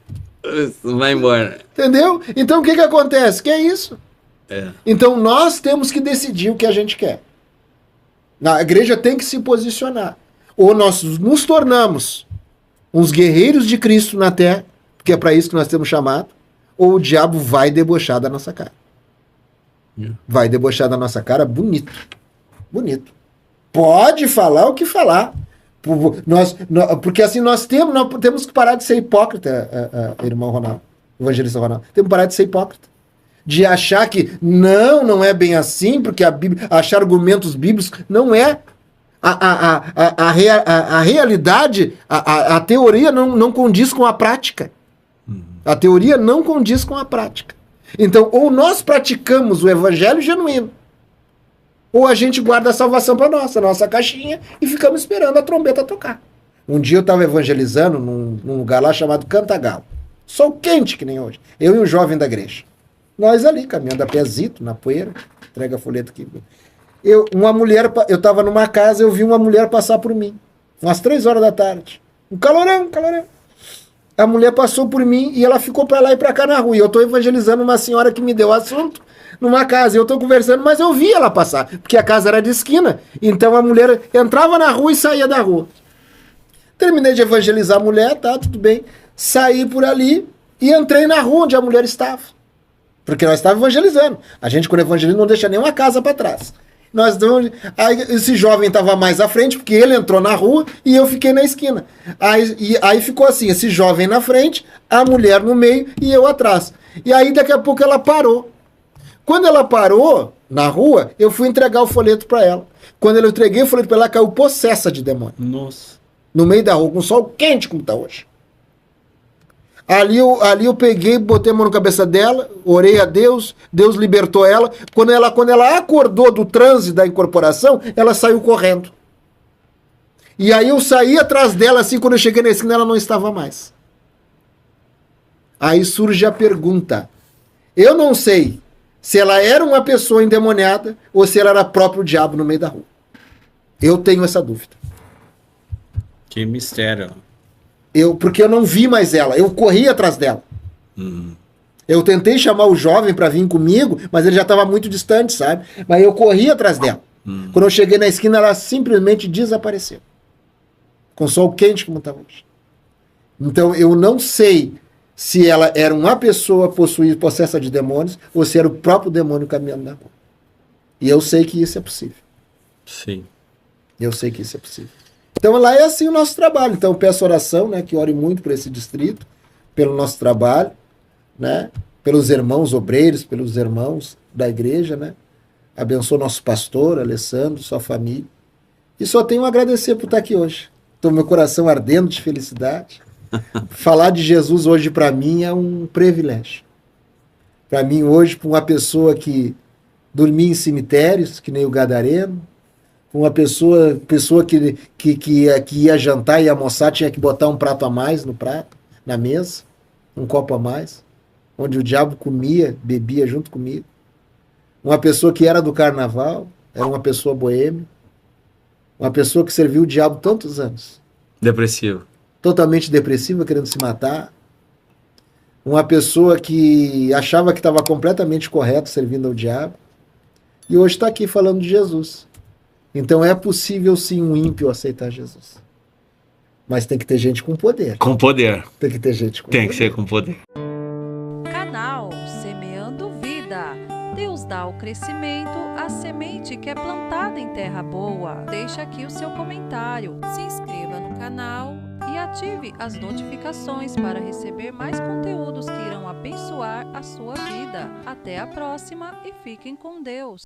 vai embora. Entendeu? Então o que acontece? Que é isso. É. Então nós temos que decidir o que a gente quer. A igreja tem que se posicionar. Ou nós nos tornamos uns guerreiros de Cristo na terra, porque é para isso que nós temos chamado, ou o diabo vai debochar da nossa cara. Vai debochar da nossa cara bonito. Bonito. Pode falar o que falar. Porque assim nós temos que parar de ser hipócrita, irmão Ronaldo, evangelista Ronaldo. Temos que parar de ser hipócrita. De achar que não é bem assim, porque a Bíblia, achar argumentos bíblicos não é. A realidade, a teoria não condiz com a prática. A teoria não condiz com a prática. Então, ou nós praticamos o evangelho genuíno, ou a gente guarda a salvação para a nossa caixinha, e ficamos esperando a trombeta tocar. Um dia eu estava evangelizando num lugar lá chamado Cantagalo. Sol quente que nem hoje. Eu e um jovem da igreja. Nós ali, caminhando a pezito, na poeira, entrega a folheta aqui. Eu estava numa casa, eu vi uma mulher passar por mim, umas 3 horas da tarde. Um calorão. A mulher passou por mim e ela ficou para lá e para cá na rua. E eu estou evangelizando uma senhora que me deu assunto numa casa. Eu estou conversando, mas eu vi ela passar, porque a casa era de esquina. Então a mulher entrava na rua e saía da rua. Terminei de evangelizar a mulher, tá, tudo bem. Saí por ali e entrei na rua onde a mulher estava. Porque nós estávamos evangelizando. A gente, quando evangeliza, não deixa nenhuma casa para trás. Aí esse jovem estava mais à frente, porque ele entrou na rua e eu fiquei na esquina. Aí ficou assim, esse jovem na frente, a mulher no meio e eu atrás. E aí daqui a pouco ela parou. Quando ela parou na rua, eu fui entregar o folheto para ela. Quando eu entreguei o folheto para ela, caiu possessa de demônio. Nossa. No meio da rua, com sol quente como está hoje. Ali eu peguei, botei a mão na cabeça dela, orei a Deus, Deus libertou ela. Quando ela acordou do transe da incorporação, ela saiu correndo. E aí eu saí atrás dela, assim, quando eu cheguei na esquina, ela não estava mais. Aí surge a pergunta. Eu não sei se ela era uma pessoa endemoniada ou se ela era próprio diabo no meio da rua. Eu tenho essa dúvida. Que mistério. Porque eu não vi mais ela, eu corri atrás dela. Eu tentei chamar o jovem para vir comigo, mas ele já estava muito distante, sabe? Mas eu corri atrás dela. Quando eu cheguei na esquina, ela simplesmente desapareceu. Com sol quente como estava hoje. Então eu não sei se ela era uma pessoa possessa de demônios ou se era o próprio demônio caminhando na rua. E eu sei que isso é possível. Sim. Eu sei que isso é possível. Então lá é assim o nosso trabalho. Então eu peço oração, né, que ore muito por esse distrito, pelo nosso trabalho, né, pelos irmãos obreiros, pelos irmãos da igreja, né. Abençoa nosso pastor, Alessandro, sua família. E só tenho a agradecer por estar aqui hoje. Estou meu coração ardendo de felicidade. Falar de Jesus hoje para mim é um privilégio. Para mim hoje, para uma pessoa que dormia em cemitérios, que nem o gadareno, uma pessoa que ia jantar e ia almoçar, tinha que botar um prato a mais no prato, na mesa, um copo a mais, onde o diabo comia, bebia junto comigo. Uma pessoa que era do carnaval, era uma pessoa boêmia, uma pessoa que serviu o diabo tantos anos. Depressivo. Totalmente depressiva, querendo se matar. Uma pessoa que achava que estava completamente correto servindo ao diabo. E hoje está aqui falando de Jesus. Então é possível sim um ímpio aceitar Jesus. Mas tem que ter gente com poder. Com poder. Tem que ter gente com poder. Tem que ser com poder. Canal Semeando Vida. Deus dá o crescimento à semente que é plantada em terra boa. Deixa aqui o seu comentário. Se inscreva no canal e ative as notificações para receber mais conteúdos que irão abençoar a sua vida. Até a próxima e fiquem com Deus.